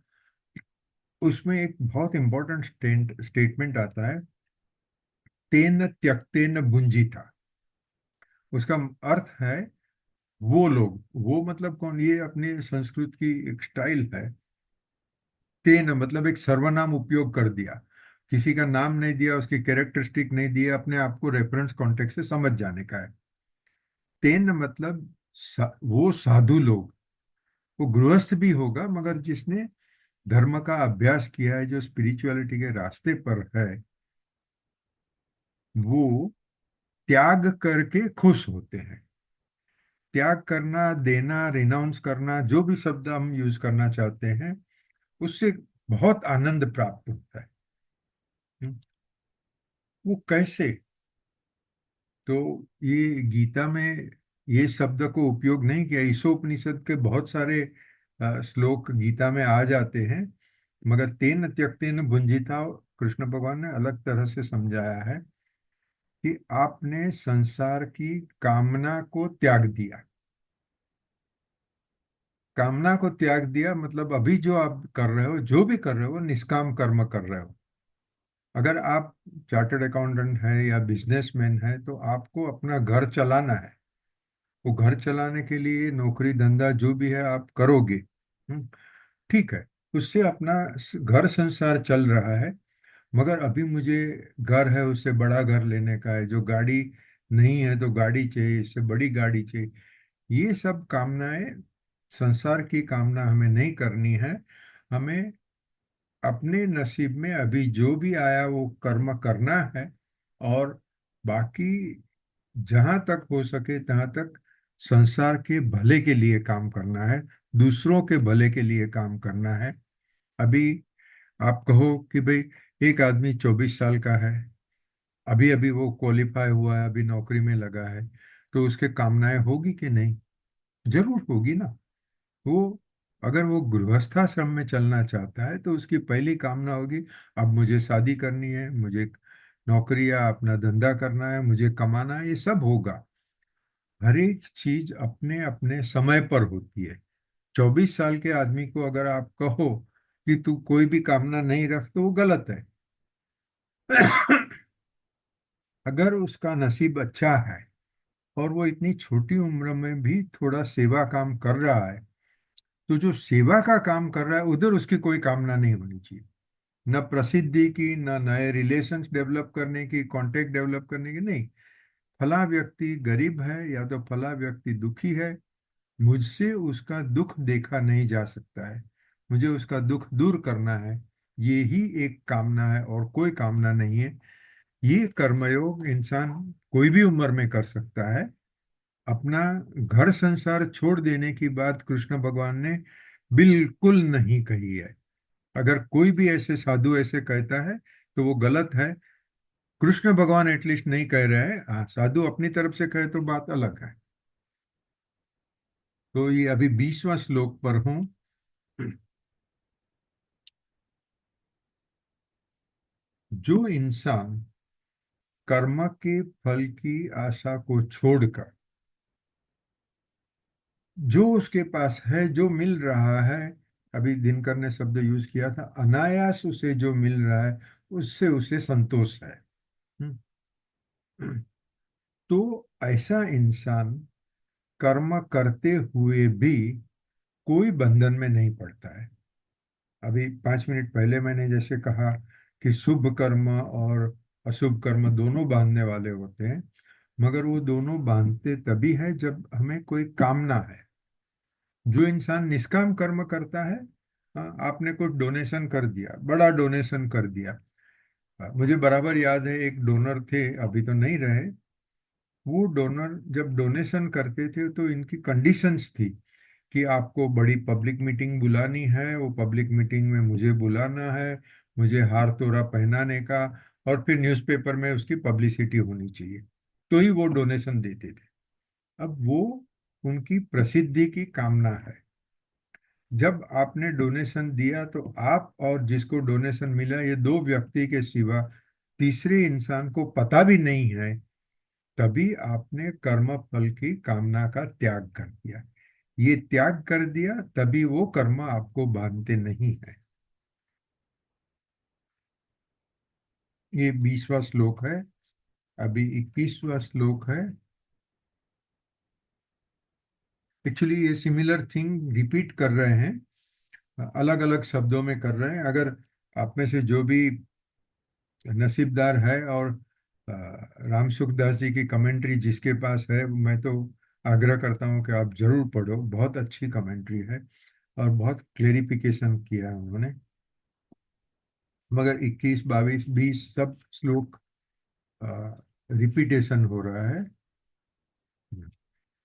उसमें एक बहुत इंपॉर्टेंट स्टेटमेंट आता है, तेन त्यक्तेन भुंजीता। उसका अर्थ है वो लोग, वो मतलब कौन? ये अपने संस्कृत की एक स्टाइल है। तेन मतलब एक सर्वनाम उपयोग कर दिया, किसी का नाम नहीं दिया, उसकी कैरेक्टरिस्टिक नहीं दिया, अपने आप को रेफरेंस कॉन्टेक्स्ट से समझ जाने का है। तेन मतलब वो साधु लोग, वो गृहस्थ भी होगा मगर जिसने धर्म का अभ्यास किया है, जो स्पिरिचुअलिटी के रास्ते पर है, वो त्याग करके खुश होते हैं। त्याग करना, देना, रिनाउंस करना, जो भी शब्द हम यूज करना चाहते हैं, उससे बहुत आनंद प्राप्त होता है। हम्म, वो कैसे? तो ये गीता में ये शब्द को उपयोग नहीं किया। ईशोपनिषद के बहुत सारे श्लोक गीता में आ जाते हैं, मगर तेन त्यक्तेन भुंजिता कृष्ण भगवान ने अलग तरह से समझाया है कि आपने संसार की कामना को त्याग दिया। कामना को त्याग दिया मतलब अभी जो आप कर रहे हो, जो भी कर रहे हो, निष्काम कर्म कर रहे हो। अगर आप चार्टर्ड अकाउंटेंट है या बिजनेसमैन है तो आपको अपना घर चलाना है। वो घर चलाने के लिए नौकरी धंधा जो भी है आप करोगे। ठीक है। उससे अपना घर संसार चल रहा है। मगर अभी मुझे घर है, उससे बड़ा घर लेने का है, जो गाड़ी नहीं है तो गाड़ी चाहिए, इससे बड़ी गाड़ी चाहिए। ये सब कामनाएं, संसार की कामना हमें नहीं करनी है। हमें अपने नसीब में अभी जो भी आया वो कर्म करना है। और बाकी जहां तक हो सके तहां तक संसार के भले के लिए काम करना है, दूसरों के भले के लिए काम करना है। अभी आप कहो कि भाई एक आदमी 24 साल का है, अभी अभी वो क्वालिफाई हुआ है, अभी नौकरी में लगा है, तो उसके कामनाएं होगी कि नहीं? जरूर होगी ना। वो अगर वो गृहस्थाश्रम में चलना चाहता है तो उसकी पहली कामना होगी, अब मुझे शादी करनी है, मुझे नौकरी या अपना धंधा करना है, मुझे कमाना है, ये सब होगा। हर एक चीज अपने अपने समय पर होती है। 24 साल के आदमी को अगर आप कहो कि तू कोई भी कामना नहीं रख, तो वो गलत है। अगर उसका नसीब अच्छा है और वो इतनी छोटी उम्र में भी थोड़ा सेवा काम कर रहा है, तो जो सेवा का काम कर रहा है उधर उसकी कोई कामना नहीं होनी चाहिए, न प्रसिद्धि की, न नए रिलेशंस डेवलप करने की, कांटेक्ट डेवलप करने की, नहीं। फला व्यक्ति गरीब है या तो फला व्यक्ति दुखी है, मुझसे उसका दुख देखा नहीं जा सकता है, मुझे उसका दुख दूर करना है, ये ही एक कामना है और कोई कामना नहीं है। ये कर्मयोग इंसान कोई भी उम्र में कर सकता है। अपना घर संसार छोड़ देने की बात कृष्ण भगवान ने बिल्कुल नहीं कही है। अगर कोई भी ऐसे साधु ऐसे कहता है तो वो गलत है। कृष्ण भगवान एटलीस्ट नहीं कह रहे हैं, हाँ साधु अपनी तरफ से कहे तो बात अलग है। तो ये अभी 20वां श्लोक पर हूं। जो इंसान कर्म के फल की आशा को छोड़कर, जो उसके पास है, जो मिल रहा है, अभी दिनकर ने शब्द यूज किया था, अनायास उसे जो मिल रहा है उससे उसे संतोष है। हम्म। तो ऐसा इंसान कर्म करते हुए भी कोई बंधन में नहीं पड़ता है। अभी 5 मिनट पहले मैंने जैसे कहा कि शुभ कर्म और अशुभ कर्म दोनों बांधने वाले होते हैं, मगर वो दोनों बांधते तभी है जब हमें कोई कामना है। जो इंसान निष्काम कर्म करता है, हाँ, आपने कुछ डोनेशन कर दिया, बड़ा डोनेशन कर दिया। मुझे बराबर याद है एक डोनर थे, अभी तो नहीं रहे। वो डोनर जब डोनेशन करते थे तो इनकी कंडीशंस थी कि आपको बड़ी पब्लिक मीटिंग बुलानी है, वो पब्लिक मीटिंग में मुझे बुलाना है, मुझे हार तोरा पहनाने का, और फिर न्यूज़पेपर में उसकी पब्लिसिटी होनी चाहिए, तो ही वो डोनेशन देते थे। अब वो उनकी प्रसिद्धि की कामना है। जब आपने डोनेशन दिया तो आप और जिसको डोनेशन मिला, ये दो व्यक्ति के सिवा तीसरे इंसान को पता भी नहीं है, तभी आपने कर्म फल की कामना का त्याग कर दिया। ये त्याग कर दिया तभी वो कर्म आपको बांधते नहीं है। ये 20वां श्लोक है। अभी 21वां श्लोक है। एक्चुअली ये सिमिलर थिंग रिपीट कर रहे हैं, अलग अलग शब्दों में कर रहे हैं। अगर आप में से जो भी नसीबदार है और राम सुखदास जी की कमेंट्री जिसके पास है, मैं तो आग्रह करता हूँ कि आप जरूर पढ़ो, बहुत अच्छी कमेंट्री है और बहुत क्लेरिफिकेशन किया है उन्होंने। मगर 21, 22, 20 सब श्लोक रिपीटेशन हो रहा है।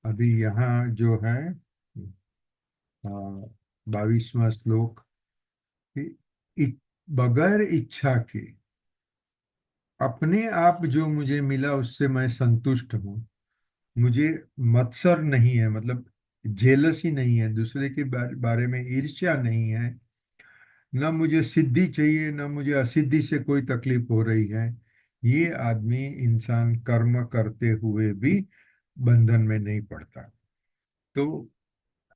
अभी यहाँ जो है 22वां श्लोक कि बगैर इच्छा के अपने आप जो मुझे मिला उससे मैं संतुष्ट हूँ। मुझे मत्सर नहीं है, मतलब जेलसी नहीं है, दूसरे के बारे में ईर्ष्या नहीं है, न मुझे सिद्धि चाहिए न मुझे असिद्धि से कोई तकलीफ हो रही है। ये आदमी इंसान कर्म करते हुए भी बंधन में नहीं पड़ता। तो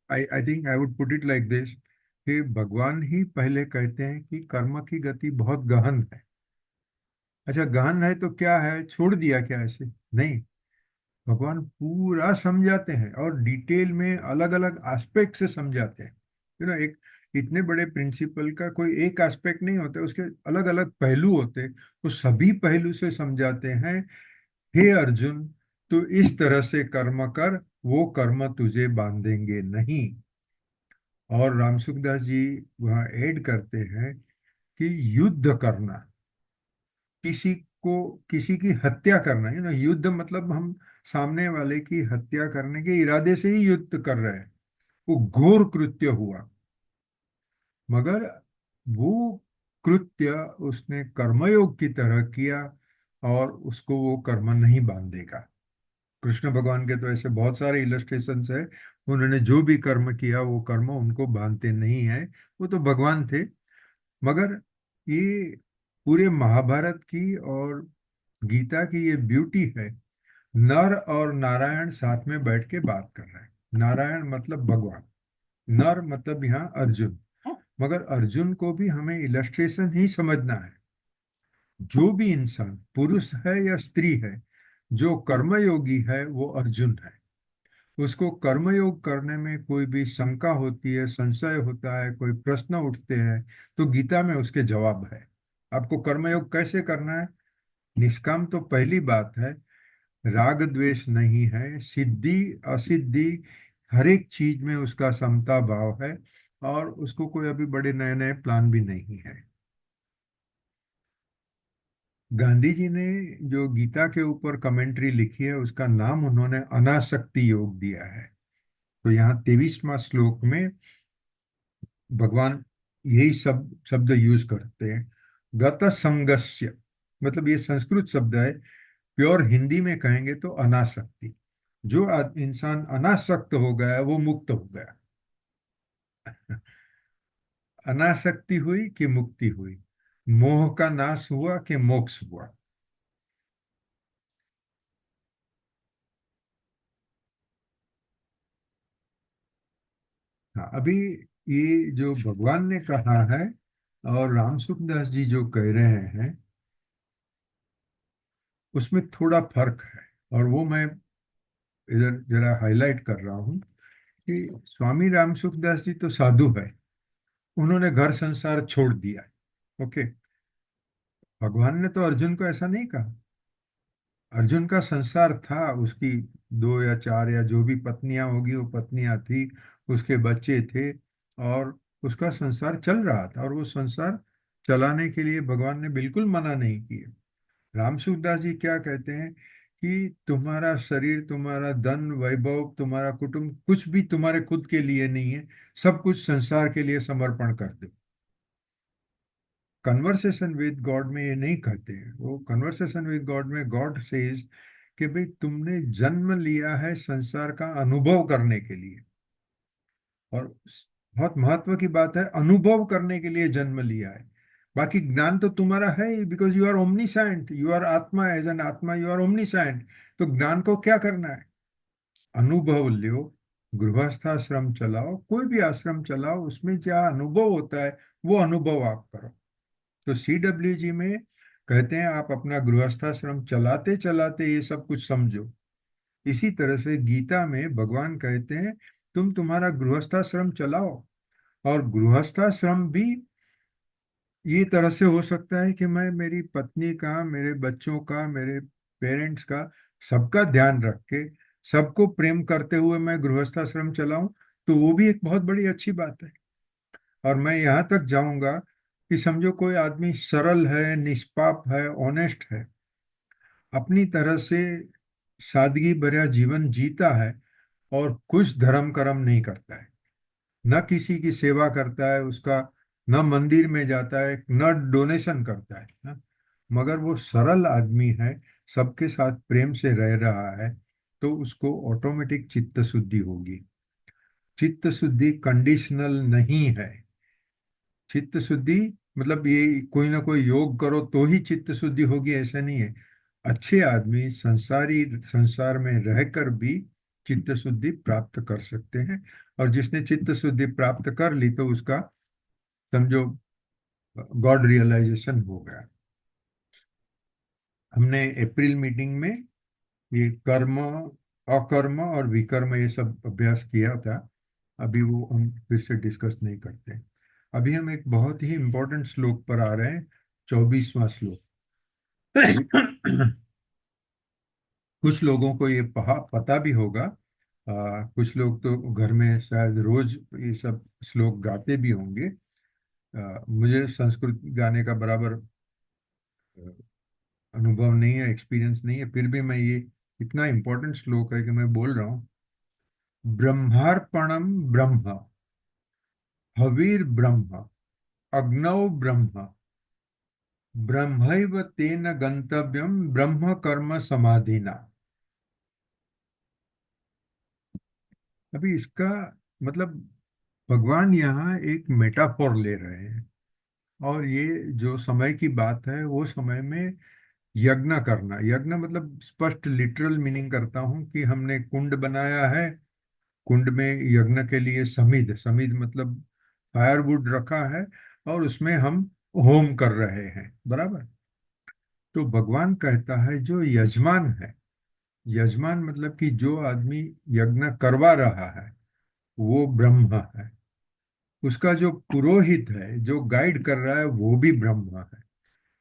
I I think I would put it like this कि भगवान ही पहले कहते हैं कि कर्म की गति बहुत गहन है। अच्छा, गहन है तो क्या है, छोड़ दिया क्या ऐसे? नहीं, भगवान पूरा समझाते हैं और डिटेल में अलग अलग एस्पेक्ट से समझाते हैं। एक इतने बड़े प्रिंसिपल का कोई एक एस्पेक्ट नहीं होता, उसके अलग अलग पहलू होते हैं, तो सभी पहलू से समझाते हैं। हे अर्जुन, तो इस तरह से कर्म कर, वो कर्म तुझे बांधेंगे नहीं। और राम सुखदास जी वहाँ ऐड करते हैं कि युद्ध करना, किसी को, किसी की हत्या करना, युद्ध मतलब हम सामने वाले की हत्या करने के इरादे से ही युद्ध कर रहे हैं, वो घोर कृत्य हुआ। मगर वो कृत्य उसने कर्मयोग की तरह किया और उसको वो कर्म नहीं बांधेगा। कृष्ण भगवान के तो ऐसे बहुत सारे इलस्ट्रेशंस है, उन्होंने जो भी कर्म किया वो कर्म उनको बांधते नहीं है, वो तो भगवान थे। मगर ये पूरे महाभारत की और गीता की ये ब्यूटी है। नर और नारायण साथ में बैठ के बात कर रहे हैं। नारायण मतलब भगवान, नर मतलब यहाँ अर्जुन। मगर अर्जुन को भी हमें इलस्ट्रेशन ही समझना है। जो भी इंसान पुरुष है या स्त्री है, जो कर्मयोगी है वो अर्जुन है। उसको कर्मयोग करने में कोई भी शंका होती है, संशय होता है, कोई प्रश्न उठते हैं, तो गीता में उसके जवाब है। आपको कर्मयोग कैसे करना है? निष्काम तो पहली बात है, राग द्वेष नहीं है, सिद्धि असिद्धि हर एक चीज में उसका समता भाव है, और उसको कोई अभी बड़े नए नए प्लान भी नहीं है। गांधी जी ने जो गीता के ऊपर कमेंट्री लिखी है, उसका नाम उन्होंने अनासक्ति योग दिया है। तो यहाँ 23वां श्लोक में भगवान यही सब शब्द यूज करते हैं। गत संगस्य, मतलब ये संस्कृत शब्द है, प्योर हिंदी में कहेंगे तो अनासक्ति। जो इंसान अनासक्त हो गया वो मुक्त हो गया। अनासक्ति हुई कि मुक्ति हुई, मोह का नाश हुआ कि मोक्ष हुआ। हाँ, अभी ये जो भगवान ने कहा है और राम सुखदास जी जो कह रहे हैं, उसमें थोड़ा फर्क है, और वो मैं इधर जरा हाईलाइट कर रहा हूँ कि स्वामी राम सुखदास जी तो साधु है, उन्होंने घर संसार छोड़ दिया। ओके। भगवान ने तो अर्जुन को ऐसा नहीं कहा। अर्जुन का संसार था, उसकी दो या चार या जो भी पत्नियां होगी वो पत्नियां थी, उसके बच्चे थे, और उसका संसार चल रहा था, और वो संसार चलाने के लिए भगवान ने बिल्कुल मना नहीं किया। राम सूरदास जी क्या कहते हैं कि तुम्हारा शरीर, तुम्हारा धन वैभव, तुम्हारा कुटुंब, कुछ भी तुम्हारे खुद के लिए नहीं है, सब कुछ संसार के लिए समर्पण कर दो। कन्वर्सेशन विद गॉड में ये नहीं कहते हैं। वो कन्वर्सेशन विद गॉड में गॉड सेज कि भाई तुमने जन्म लिया है संसार का अनुभव करने के लिए, और बहुत महत्व की बात है, अनुभव करने के लिए जन्म लिया है। बाकी ज्ञान तो तुम्हारा है ही, because you are omniscient, you are atma, as an atma you are omniscient. तो ज्ञान को क्या करना है? अनुभव लो, गृहस्थाश्रम चलाओ, कोई भी आश्रम चलाओ, उसमें क्या अनुभव होता है वो अनुभव आप करो। तो CWG में कहते हैं आप अपना गृहस्थाश्रम चलाते चलाते ये सब कुछ समझो। इसी तरह से गीता में भगवान कहते हैं तुम तुम्हारा गृहस्थाश्रम चलाओ, और गृहस्थाश्रम भी ये तरह से हो सकता है कि मैं मेरी पत्नी का, मेरे बच्चों का, मेरे पेरेंट्स का, सबका ध्यान रख के, सबको प्रेम करते हुए मैं गृहस्थाश्रम चलाऊं, तो वो भी एक बहुत बड़ी अच्छी बात है। और मैं यहाँ तक जाऊंगा कि समझो कोई आदमी सरल है, निष्पाप है, ऑनेस्ट है, अपनी तरह से सादगी भरा जीवन जीता है, और कुछ धर्म कर्म नहीं करता है, न किसी की सेवा करता है उसका, न मंदिर में जाता है, न डोनेशन करता है, हाँ? मगर वो सरल आदमी है, सबके साथ प्रेम से रह रहा है, तो उसको ऑटोमेटिक चित्त शुद्धि होगी। चित्त शुद्धि कंडीशनल नहीं है। चित्त शुद्धि मतलब ये कोई ना कोई योग करो तो ही चित्त शुद्धि होगी, ऐसा नहीं है। अच्छे आदमी संसारी संसार में रहकर भी चित्त शुद्धि प्राप्त कर सकते हैं, और जिसने चित्त शुद्धि प्राप्त कर ली तो उसका समझो गॉड रियलाइजेशन हो गया। हमने अप्रैल मीटिंग में ये कर्म, अकर्म और विकर्म ये सब अभ्यास किया था। अभी वो हम फिर से डिस्कस नहीं करते। अभी हम एक बहुत ही इंपॉर्टेंट श्लोक पर आ रहे हैं, 24वां श्लोक। कुछ लोगों को ये पता भी होगा, कुछ लोग तो घर में शायद रोज ये सब श्लोक गाते भी होंगे। मुझे संस्कृत गाने का बराबर अनुभव नहीं है, एक्सपीरियंस नहीं है, फिर भी मैं ये इतना इंपॉर्टेंट श्लोक है कि मैं बोल रहा हूँ। ब्रह्मार्पणम ब्रह्म, हविर ब्रह्म, अग्नौ ब्रह्म, ब्रह्मैव तेन गंतव्यम ब्रह्म कर्म समाधिना। अभी इसका मतलब भगवान यहाँ एक मेटाफोर ले रहे हैं, और ये जो समय की बात है वो समय में यज्ञ करना। यज्ञ मतलब स्पष्ट लिटरल मीनिंग करता हूँ कि हमने कुंड बनाया है, कुंड में यज्ञ के लिए समिध, समिध मतलब फायरवुड रखा है, और उसमें हम होम कर रहे हैं, बराबर। तो भगवान कहता है जो यजमान है यजमान मतलब कि जो आदमी यज्ञ करवा रहा है वो ब्रह्म है। उसका जो पुरोहित है, जो गाइड कर रहा है, वो भी ब्रह्म है।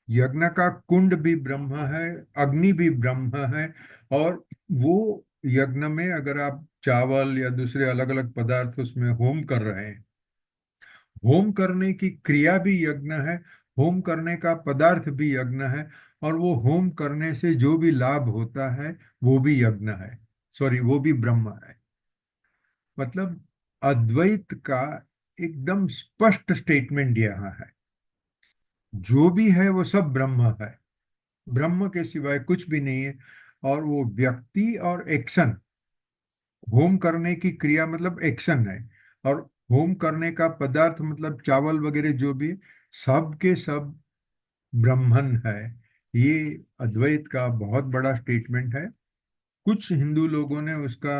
यज्ञ का कुंड भी ब्रह्म है, अग्नि भी ब्रह्म है। और वो यज्ञ में अगर आप चावल या दूसरे अलग अलग पदार्थ उसमें होम कर रहे हैं, होम करने की क्रिया भी यज्ञ है, होम करने का पदार्थ भी यज्ञ है। और वो होम करने से जो भी लाभ होता है वो भी यज्ञ है, सॉरी वो भी ब्रह्म है। मतलब अद्वैत का एकदम स्पष्ट स्टेटमेंट यहाँ है, जो भी है वो सब ब्रह्म है, ब्रह्म के सिवाय कुछ भी नहीं है। और वो व्यक्ति और एक्शन, होम करने की क्रिया मतलब एक्शन है, और होम करने का पदार्थ मतलब चावल वगैरह जो भी, सब के सब ब्रह्मन है। ये अद्वैत का बहुत बड़ा स्टेटमेंट है। कुछ हिंदू लोगों ने उसका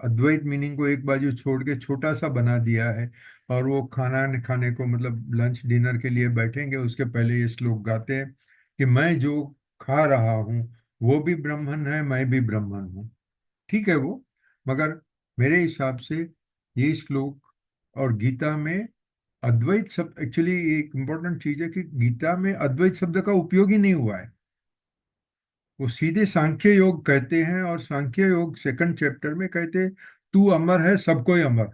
अद्वैत मीनिंग को एक बाजू छोड़ के छोटा सा बना दिया है, और वो खाना खाने को मतलब लंच डिनर के लिए बैठेंगे उसके पहले ये श्लोक गाते हैं कि मैं जो खा रहा हूँ वो भी ब्राह्मण है, मैं भी ब्राह्मण हूँ। ठीक है वो, मगर मेरे हिसाब से ये श्लोक और गीता में अद्वैत शब्द, एक्चुअली एक इम्पोर्टेंट चीज है कि गीता में अद्वैत शब्द का उपयोग ही नहीं हुआ है। वो सीधे सांख्य योग कहते हैं, और सांख्य योग सेकंड चैप्टर में कहते हैं तू अमर है, सब कोई अमर।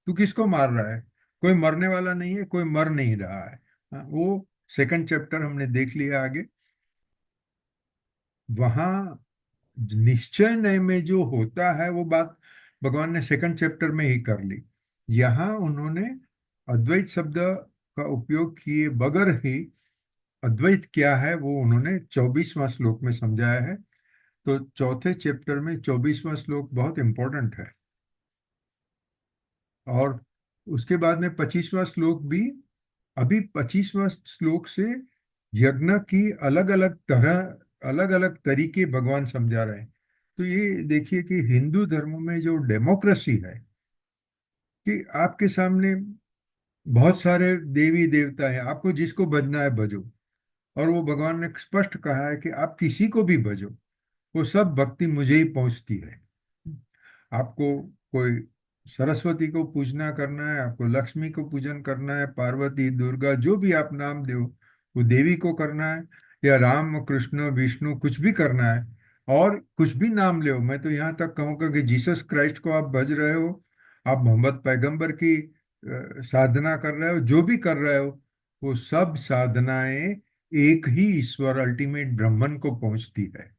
तू किसको मार रहा है? कोई मरने वाला नहीं है, कोई मर नहीं रहा है। हाँ, वो सेकंड चैप्टर हमने देख लिया आगे। वहां निश्चय नय में जो होता है वो बात भगवान ने सेकंड चैप्टर में ही कर ली। यहाँ उन्होंने अद्वैत शब्द का उपयोग किए बगैर ही अद्वैत क्या है वो उन्होंने 24वां श्लोक में समझाया है। तो चौथे चैप्टर में 24वां श्लोक बहुत इंपॉर्टेंट है। और उसके बाद में 25वां श्लोक भी। अभी 25वां श्लोक से यज्ञ की अलग अलग तरह, अलग अलग तरीके भगवान समझा रहे हैं। तो ये देखिए कि हिंदू धर्म में जो डेमोक्रेसी है, कि आपके सामने बहुत सारे देवी देवता हैं, आपको जिसको भजना है भजो। और वो भगवान ने स्पष्ट कहा है कि आप किसी को भी भजो, वो सब भक्ति मुझे ही पहुंचती है। आपको कोई सरस्वती को पूजना करना है, आपको लक्ष्मी को पूजन करना है, पार्वती दुर्गा जो भी आप नाम दो, वो देवी को करना है, या राम कृष्ण विष्णु कुछ भी करना है, और कुछ भी नाम ले। मैं तो यहाँ तक कहूँगा कि जीसस क्राइस्ट को आप भज रहे हो, आप मोहम्मद पैगंबर की साधना कर रहे हो, जो भी कर रहे हो, वो सब साधनाएं एक ही ईश्वर अल्टीमेट ब्रह्मन को पहुंचती है।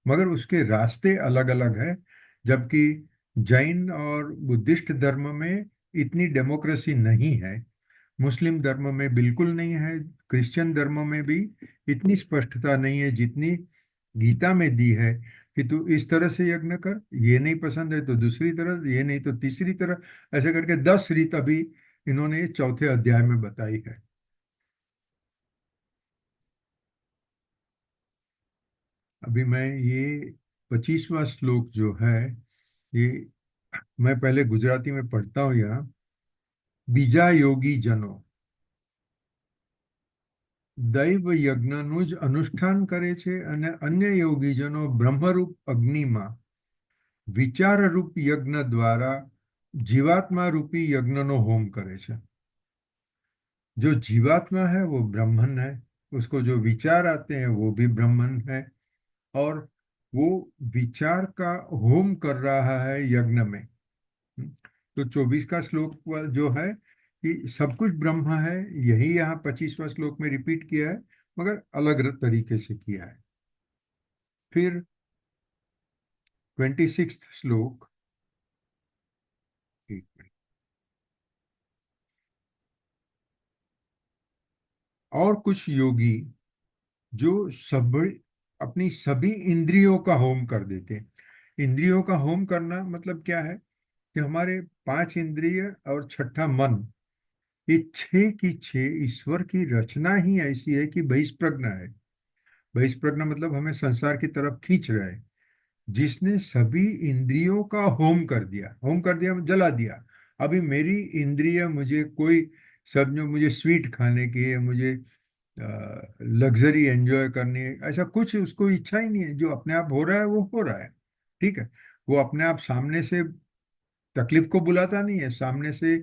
मगर उसके रास्ते अलग अलग हैं। जबकि जैन और बुद्धिस्ट धर्म में इतनी डेमोक्रेसी नहीं है, मुस्लिम धर्म में बिल्कुल नहीं है, क्रिश्चियन धर्म में भी इतनी स्पष्टता नहीं है जितनी गीता में दी है कि तू इस तरह से यज्ञ कर, ये नहीं पसंद है तो दूसरी तरह, ये नहीं तो तीसरी तरह। ऐसे करके 10 रीत अभी इन्होंने ये चौथे अध्याय में बताई है। अभी मैं ये 25वां श्लोक जो है, ये मैं पहले गुजराती में पढ़ता हूँ यहाँ। બીજા યોગી જનો દૈવ યજ્ઞનું જ અનુષ્ઠાન કરે છે, અને અન્ય યોગીજનો બ્રહ્મરૂપ અગ્નિમાં વિચારરૂપ યજ્ઞ દ્વારા જીવાત્મા રૂપી यज्ञનો होम करे છે। जो जीवात्मा है वो ब्राह्मण है, उसको जो विचार आते हैं वो भी ब्राह्मण है। और वो विचार का होम कर रहा है यज्ञ में। तो 24 का श्लोक जो है कि सब कुछ ब्रह्म है, यही यहाँ 25वां श्लोक में रिपीट किया है, मगर अलग तरीके से किया है। फिर 26 श्लोक, एक मिनट। और कुछ योगी जो सब अपनी सभी इंद्रियों का होम कर देते हैं। इंद्रियों का होम करना मतलब क्या है कि हमारे 5 इंद्रिय और छठा मन, ये 6 की 6 ईश्वर की रचना ही ऐसी है कि बहिष्प्रज्ञ है। बहिष्प्रज्ञ मतलब हमें संसार की तरफ खींच रहा है। जिसने सभी इंद्रियों का होम कर दिया, होम कर दिया जला दिया। अभी मेरी इंद्रिय मुझे कोई, समझो मुझे स्वीट खाने की है, मुझे लग्जरी एंजॉय करनी है, ऐसा कुछ उसको इच्छा ही नहीं है। जो अपने आप हो रहा है वो हो रहा है, ठीक है। वो अपने आप सामने से तकलीफ को बुलाता नहीं है, सामने से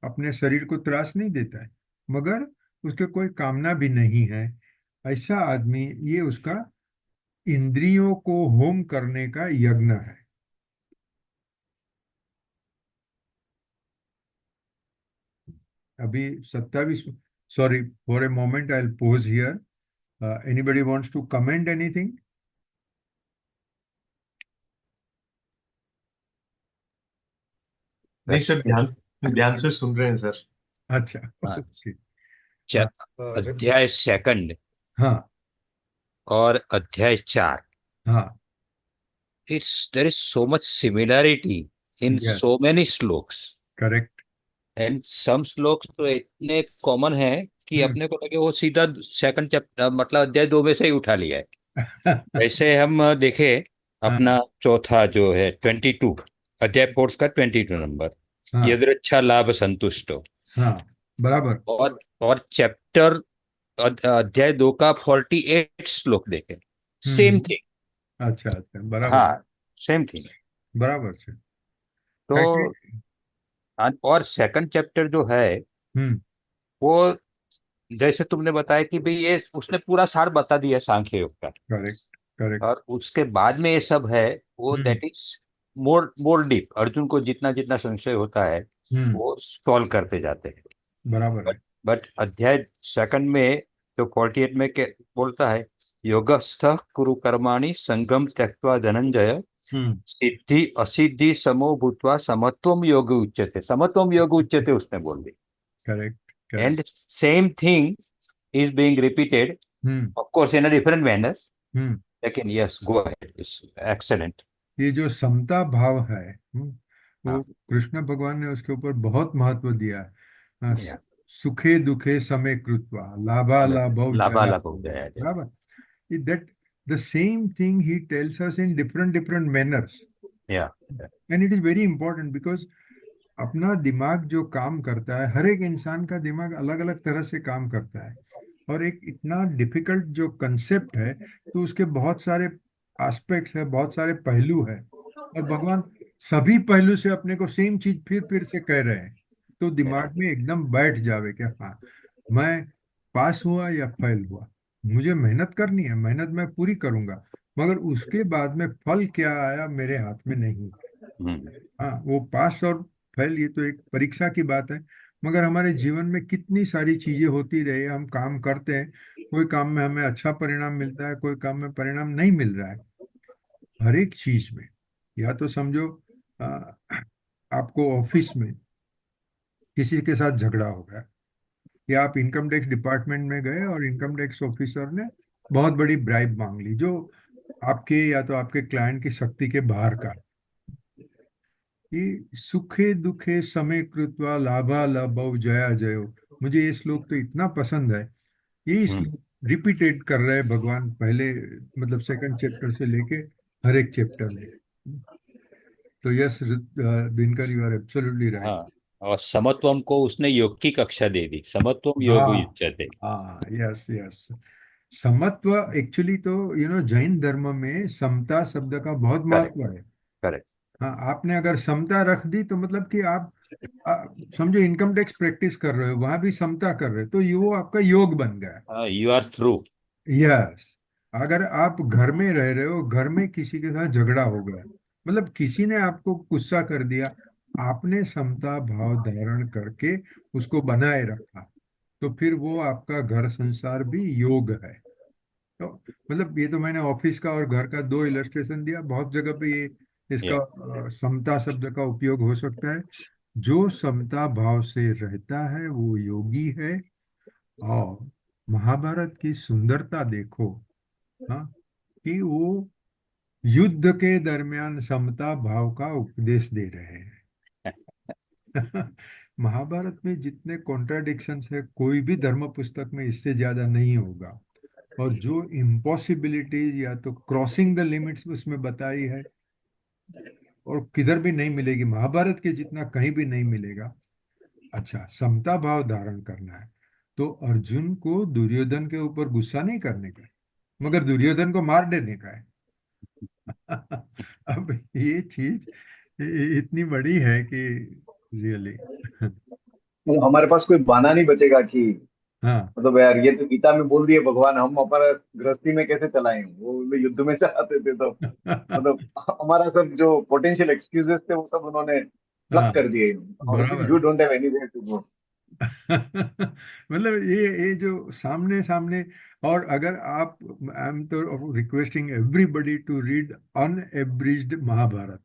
अपने शरीर को त्रास नहीं देता है, मगर उसके कोई कामना भी नहीं है। ऐसा आदमी, ये उसका इंद्रियों को होम करने का यज्ञ है। अभी 27, sorry, for a moment I will pause here. Anybody wants to comment anything? नहीं बस सर, ध्यान ध्यान से सुन रहे हैं सर। अच्छा, हाँ, ओके। च- और अध्याय सेकंड हाँ, और अध्याय 4, हाँ, it's there is so much similarity in yes, so many shlokas, correct. And some shlokas तो इतने कॉमन है कि हम्म। अपने को लगे वो सीधा सेकंड चैप्टर मतलब अध्याय 2 में से ही उठा लिया है। वैसे हम देखे हाँ, अपना चौथा जो है 22, अध्याय 4 का 22 नंबर, हाँ, यदृच्छा लाभ संतुष्टो, हाँ, बराबर। और चैप्टर अध्याय 2 का 48 श्लोक देखे, सेम हम्म। थिंग। अच्छा, अच्छा, बराबर, हाँ, सेम थिंग। बराबर से है कि। तो और सेकंड चैप्टर जो है हम्म। वो, जैसे तुमने बताया कि भाई ये उसने पूरा सार बता दिया सांख्य योग का, करेक्ट, करेक्ट। और उसके बाद में ये सब है, वो hmm. That is more more deep. Arjun को जितना जितना संशय होता है हम्म। वो सॉल्व करते जाते हैं। बराबर बट है। बट अध्याय सेकंड में जो 48 में के बोलता है, योगस्थ कुरु कर्माणि संगम त्यक्त्वा धनंजय, हम्म। सिद्धि असिद्धि समो भूत्वा समत्वम योग उच्यते, समत्वम योग उच्यते उसने बोल दी। Correct, correct. And same thing is being repeated, hmm. Of course in a different manner, hmm. लेकिन yes, go ahead, it's excellent. ये जो समता भाव है, वो हाँ, कृष्ण भगवान ने उसके ऊपर बहुत महत्व दिया है। या सुखे दुखे समे कृत्वा लाभा लाभौ जया लाभालाभ हो जयो। गया है। बराबर। दैट द सेम थिंग ही tells us in different different manners, या and it is very important because अपना दिमाग जो काम करता है, हर एक इंसान का दिमाग अलग अलग तरह से काम करता है। और एक इतना डिफिकल्ट जो कंसेप्ट है, तो उसके बहुत सारे एस्पेक्ट्स है, बहुत सारे पहलू है। और भगवान सभी पहलू से अपने को सेम चीज फिर से कह रहे हैं, तो दिमाग में एकदम बैठ जावे कि हाँ, मैं पास हुआ या फेल हुआ, मुझे मेहनत करनी है, मेहनत मैं पूरी करूंगा, मगर उसके बाद में फल क्या आया मेरे हाथ में नहीं। हाँ, वो पास और फेल ये तो एक परीक्षा की बात है, मगर हमारे जीवन में कितनी सारी चीजें होती रही, हम काम करते हैं, कोई काम में हमें अच्छा परिणाम मिलता है, कोई काम में परिणाम नहीं मिल रहा है। हर एक चीज में, या तो समझो आ, आपको ऑफिस में किसी के साथ झगड़ा हो गया, या आप इनकम टैक्स डिपार्टमेंट में गए और इनकम टैक्स ऑफिसर ने बहुत बड़ी ब्राइब मांग ली, जो आपके या तो आपके क्लाइंट की शक्ति के बाहर का। ये सुखे दुखे समय कृत्वा लाभा लाभौ जया जयो, मुझे ये श्लोक तो इतना पसंद है। ये श्लोक रिपीटेड कर रहे हैं भगवान पहले, मतलब सेकंड चैप्टर से लेके हर एक चैप्टर में। तो yes, Dinkar, you are absolutely right. हाँ, और समत्वम को उसने योग की कक्षा दे दी, समत्वम योग हाँ, उच्यते। हाँ, यस, यस। समत्व एक्चुअली तो जैन धर्म में समता शब्द का बहुत करेक्ट, महत्व है। करेक्ट। हाँ, आपने अगर समता रख दी तो मतलब कि आप समझो इनकम टैक्स प्रैक्टिस कर रहे हो, वहां भी समता कर रहे हो, तो ये वो आपका योग बन गया। You are through. यस। अगर आप घर में रह रहे हो, घर में किसी के साथ झगड़ा हो गया, मतलब किसी ने आपको गुस्सा कर दिया, आपने समता भाव धारण करके उसको बनाए रखा, तो फिर वो आपका घर संसार भी योग है। तो मतलब ये तो मैंने ऑफिस का और घर का दो इलस्ट्रेशन दिया, बहुत जगह पे ये इसका या समता शब्द का उपयोग हो सकता है। जो समता भाव से रहता है वो योगी है। और महाभारत की सुंदरता देखो, हाँ, कि वो युद्ध के दरमियान समता भाव का उपदेश दे रहे हैं। महाभारत में जितने कॉन्ट्राडिक्शंस है, कोई भी धर्म पुस्तक में इससे ज्यादा नहीं होगा। और जो इम्पॉसिबिलिटीज या तो क्रॉसिंग द लिमिट्स उसमें बताई है, और किधर भी नहीं मिलेगी, महाभारत के जितना कहीं भी नहीं मिलेगा। अच्छा, समता भाव धारण करना है, तो अर्जुन को दुर्योधन के ऊपर गुस्सा नहीं करने का है, मगर दुर्योधन को मार देने का है। अब ये चीज इतनी बड़ी है कि रियली। मतलब हमारे पास कोई बहाना नहीं बचेगा कि हाँ मतलब यार ये तो गीता में बोल दिए भगवान, हम हमारा गृहस्थी में कैसे चलाएं, वो युद्ध में चलाते थे तो मतलब हमारा सब जो पोटेंशियल एक्सक्यूजेस थे वो सब उन्होंने प्लग हाँ कर दिए, और बराबर। You don't have anywhere to go. मतलब ये जो सामने सामने। और अगर आप, आई एम तो requesting everybody to read unabridged Mahabharat,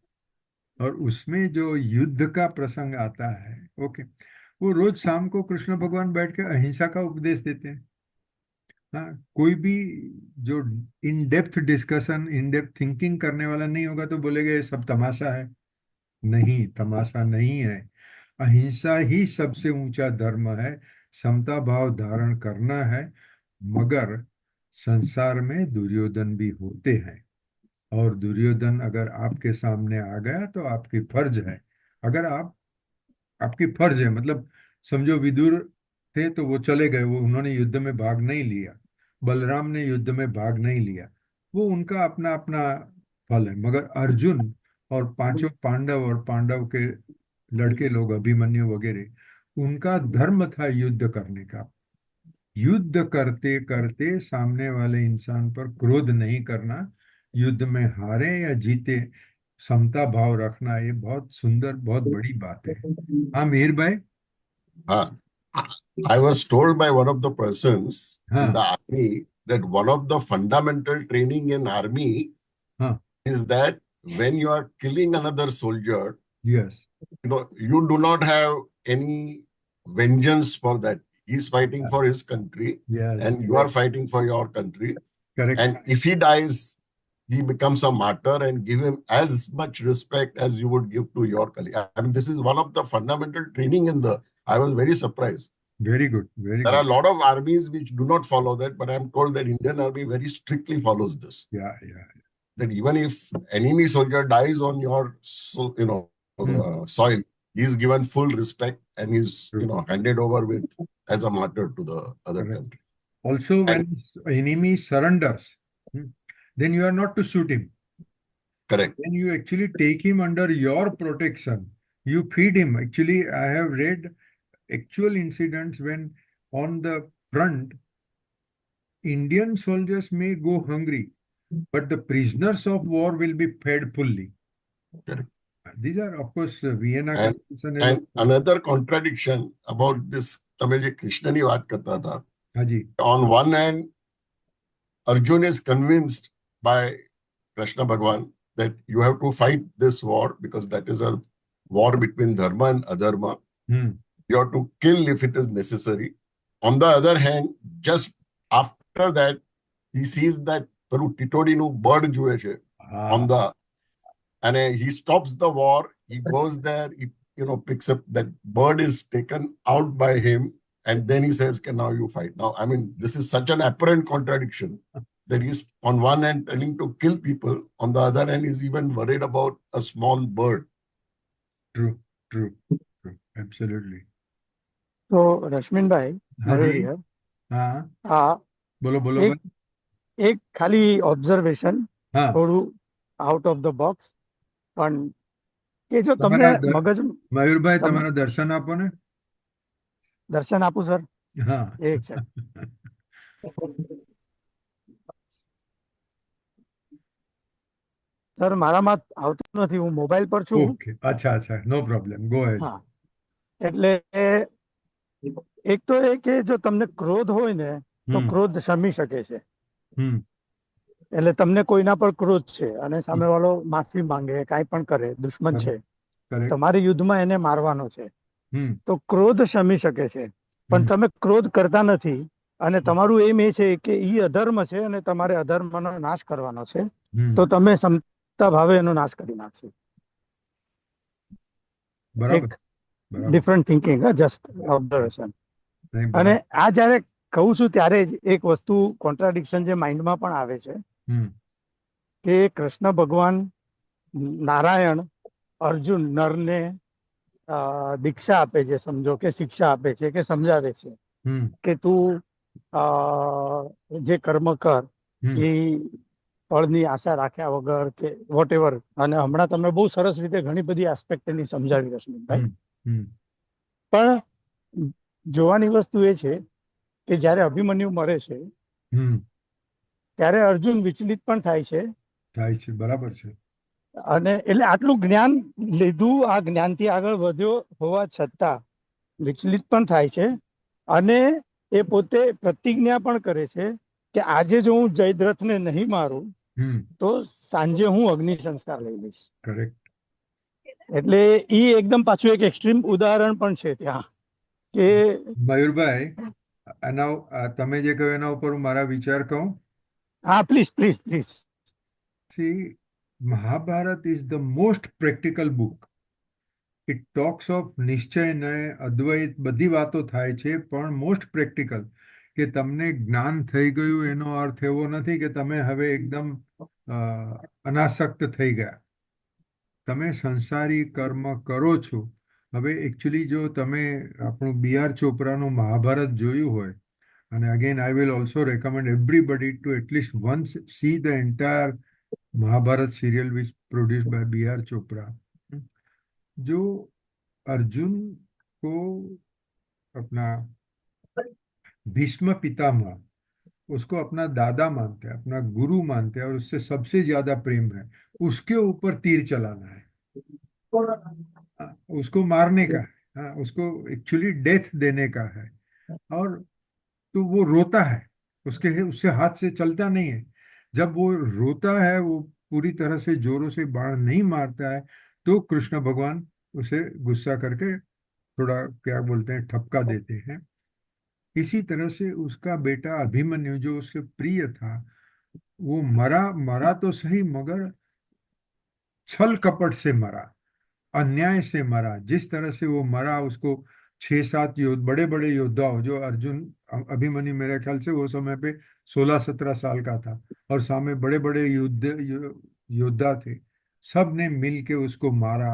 और उसमें जो युद्ध का प्रसंग आता है, ओके, वो रोज शाम को कृष्ण भगवान बैठ के अहिंसा का उपदेश देते हैं। हाँ, कोई भी जो in depth discussion, in depth thinking करने वाला नहीं होगा तो बोलेगा ये सब तमाशा है। नहीं, तमाशा नहीं है। अहिंसा ही सबसे ऊंचा धर्म है। समता भाव धारण करना है। मगर संसार में दुर्योधन भी होते हैं, और दुर्योधन अगर आपके सामने आ गया तो आपकी फर्ज है। अगर आपकी फर्ज है, मतलब समझो विदुर थे तो वो चले गए, वो उन्होंने युद्ध में भाग नहीं लिया। बलराम ने युद्ध में भाग नहीं लिया। वो उनका अपना अपना फल है। मगर अर्जुन और पांचों पांडव और पांडव के लड़के लोग, अभिमन्यु वगैरह, उनका धर्म था युद्ध करने का। युद्ध करते करते सामने वाले इंसान पर क्रोध नहीं करना, युद्ध में हारे या जीते समता भाव रखना, ये बहुत सुंदर, बहुत बड़ी बात है। हाँ मीर भाई। Uh, I was told by one of the persons in the हाँ army that one of the fundamental training in army हाँ is that when you are killing another soldier, yes you do not have any vengeance for that. He's fighting for his country yes and you are fighting for your country. Correct. And if he dies, he becomes a martyr, and give him as much respect as you would give to your colleague. I mean, this is one of the fundamental training in the. I was very surprised. Very good, very There are a good. lot of armies which do not follow that, but I'm told that Indian Army very strictly follows this. या That even if enemy soldier dies on your, soil, he is given full respect and is, handed over with as a martyr to the other Correct. country. Also, when And enemy surrenders, then you are not to shoot him. correct. Then you actually take him under your protection. You feed him. Actually, I have read actual incidents when on the front, Indian soldiers may go hungry, but the prisoners of war will be fed fully. Correct. These are, of course, Vienna And, Convention. and another contradiction about this, Tamil ji Krishna ने बात करता था. हाँ जी, On one hand, Arjun is convinced by Krishna Bhagwan that you have to fight this war because that is a war between dharma and adharma. You have to kill if it is necessary. On the other hand, just after that, he sees that પેલું ટીટોડીનું bird જુએ છે on the, and he stops the war. He goes there, he picks up that bird, is taken out by him, and then he says, "Okay, now you fight." Now, I mean, this is such an apparent contradiction that he's on one hand telling to kill people, on the other hand he's even worried about a small bird. true, true, absolutely. तो रश्मिन भाई, हाँ मयूर जी, here. हाँ बोलो बोलो एक भाई। એક ખાલી ઓબ્ઝર્વેશન, हाँ, થોડું આઉટ ઓફ ધ બોક્સ, પણ કે જો તમને તમારા મગજ મયુરભાઈ, તમ- તમારા દર્શન આપો ને. દર્શન આપું સર? હા એક છે. સર મારામાં આવતું નથી, હું મોબાઈલ પર છું. ઓકે, અચ્છા અચ્છા, નો પ્રોબ્લેમ, ગો હેડ. હા, એટલે એક તો એ કે જો તમને ક્રોધ હોય ને તો ક્રોધ શમી શકે છે. એટલે તમને કોઈના પર ક્રોધ છે અને સામેવાળો માફી માંગે, કાંઈ પણ કરે, દુશ્મન છે, કરેક્ટ. તમારી યુદ્ધમાં એને મારવાનો છે, હમ તો ક્રોધ શમી શકે છે. પણ તમે ક્રોધ કરતા નથી અને તમારું એમ એ છે કે ઈ અધર્મ છે અને તમારે અધર્મનો નાશ કરવાનો છે, તો તમે સમતા ભાવે એનો નાશ કરી નાખશો. બરાબર, એક બરાબર. Different thinking, just observation. નહીં, અને બરાબર. આ જ્યારે કહું છું ત્યારે જ એક વસ્તુ કોન્ટ્રાડિક્શન જે માઇન્ડમાં પણ આવે છે હમ કે કૃષ્ણ ભગવાન, નારાયણ, અર્જુન નરને દીક્ષા આપે છે, સમજો કે શિક્ષા આપે છે કે સમજાવે છે કે તું જે કર્મ કર એ ફળની આશા રાખ્યા વગર કે વોટ એવર, અને હમણાં તમે બહુ સરસ રીતે ઘણી બધી આસ્પેક્ટ એની સમજાવી રશ્મિભાઈ. પણ જોવાની વસ્તુ એ છે કે જ્યારે અભિમન્યુ મરે છે ત્યારે અર્જુન વિચલિત પણ થાય છે. બરાબર છે. અને એટલે આટલું જ્ઞાન લીધું, આ જ્ઞાનથી આગળ વધ્યો હોવા છતાં વિચલિત પણ થાય છે. અને એ પોતે પ્રતિજ્ઞા પણ કરે છે કે આજે જો હું જયદ્રથને નહીં મારું તો સાંજે હું અગ્નિ સંસ્કાર લઈ લઈશ. કરેક્ટ. એટલે એ એકદમ પાછું એક એક્સ્ટ્રીમ ઉદાહરણ પણ છે ત્યાં કે મયુરભાઈ, તમે જે કહ્યું એના ઉપર હું મારા વિચાર કહું. હા, please please please. See, Mahabharata is the most practical book. It talks of નિશ્ચય ને અદ્વૈત બધી વાતો થાય છે, પણ મોસ્ટ પ્રેક્ટિકલ કે તમને જ્ઞાન થઈ ગયું એનો અર્થ એવો નથી કે તમે હવે એકદમ અનાસક્ત થઈ ગયા. તમે સંસારી કર્મ કરો છો. હવે એકચ્યુઅલી જો તમે આપણું બી.આર. ચોપરાનું મહાભારત જોયું હોય, અને again I will also recommend everybody to at least once see the entire Mahabharat serial which produced by B R. Chopra. जो अर्जुन को अपना भीष्म पितामह उसको अपना दादा मानते हैं, अपना गुरु मानते हैं, और उससे सबसे ज्यादा प्रेम है, उसके ऊपर तीर चलाना है, उसको मारने का है, उसको एक्चुअली डेथ देने का है. और तो वो रोता है, उससे हाथ से चलता नहीं है. जब वो रोता है, वो पूरी तरह से जोरों से बाण नहीं मारता है, तो कृष्ण भगवान उसे गुस्सा करके थोड़ा क्या बोलते हैं ठपका देते हैं. इसी तरह से उसका बेटा अभिमन्यु जो उसके प्रिय था, वो मरा तो सही, मगर छल कपट से मरा, अन्याय से मरा. जिस तरह से वो मरा, उसको 6-7 बड़े बड़े योद्धाओं, जो अर्जुन अभिमन्यु मेरे ख्याल से वो समय पे 16-17 साल का था, और सामने बड़े बड़े योद्धा थे, सब ने मिल के उसको मारा.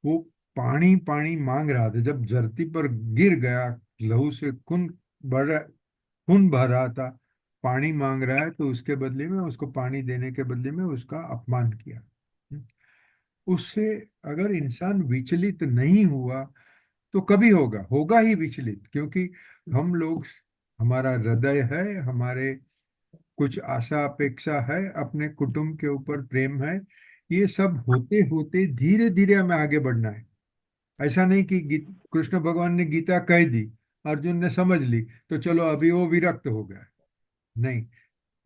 वो पानी पानी मांग रहा था, जब धरती पर गिर गया, लहू से खून बह रहा था, पानी मांग रहा है, तो उसके बदले में, उसको पानी देने के बदले में उसका अपमान किया. उससे अगर इंसान विचलित नहीं हुआ तो कभी होगा ही विचलित, क्योंकि हम लोग, हमारा हृदय है, हमारे कुछ आशा अपेक्षा है, अपने कुटुंब के ऊपर प्रेम है, ये सब होते होते धीरे धीरे हमें आगे बढ़ना है. ऐसा नहीं कि कृष्ण भगवान ने गीता कह दी, अर्जुन ने समझ ली, तो चलो अभी वो विरक्त हो गया. नहीं,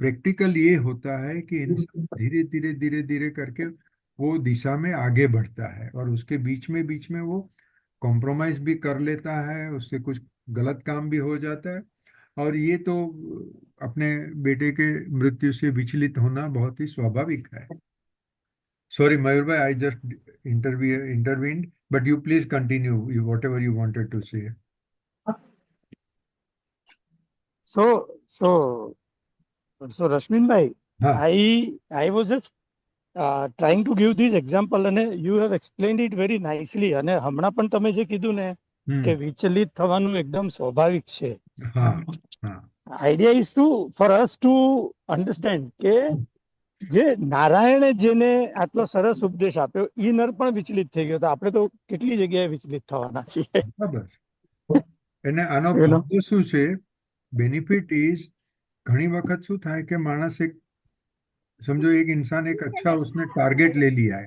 प्रैक्टिकल ये होता है कि इंसान धीरे धीरे धीरे धीरे करके वो दिशा में आगे बढ़ता है, और उसके बीच में वो कॉम्प्रोमाइज भी कर लेता है, उससे कुछ गलत काम भी हो जाता है. और ये तो अपने बेटे के मृत्यु से विचलित होना बहुत ही स्वाभाविक है. सॉरी मयूर भाई, I just intervened, but you please continue whatever you wanted to say. So Rashmin bhai, हाँ. I was just trying to give this example, and you have explained it very nicely. અને હમણાં પણ તમે જે કીધું ને કે વિચલિત થવાનું એકદમ સ્વાભાવિક છે. Idea is to for us to understand કે જે નારાયણે જેને આટલો સરસ ઉપદેશ આપ્યો, ઈ નર પણ વિચલિત થઈ ગયો, તો આપણે તો કેટલી જગ્યાએ વિચલિત થવાના છીએ. બરાબર. એને આનો ફાયદો શું છે? બેનિફિટ ઇઝ, ઘણી વખત શું થાય કે માણસ એક, समझो एक इंसान एक अच्छा उसने टारगेट ले लिया है,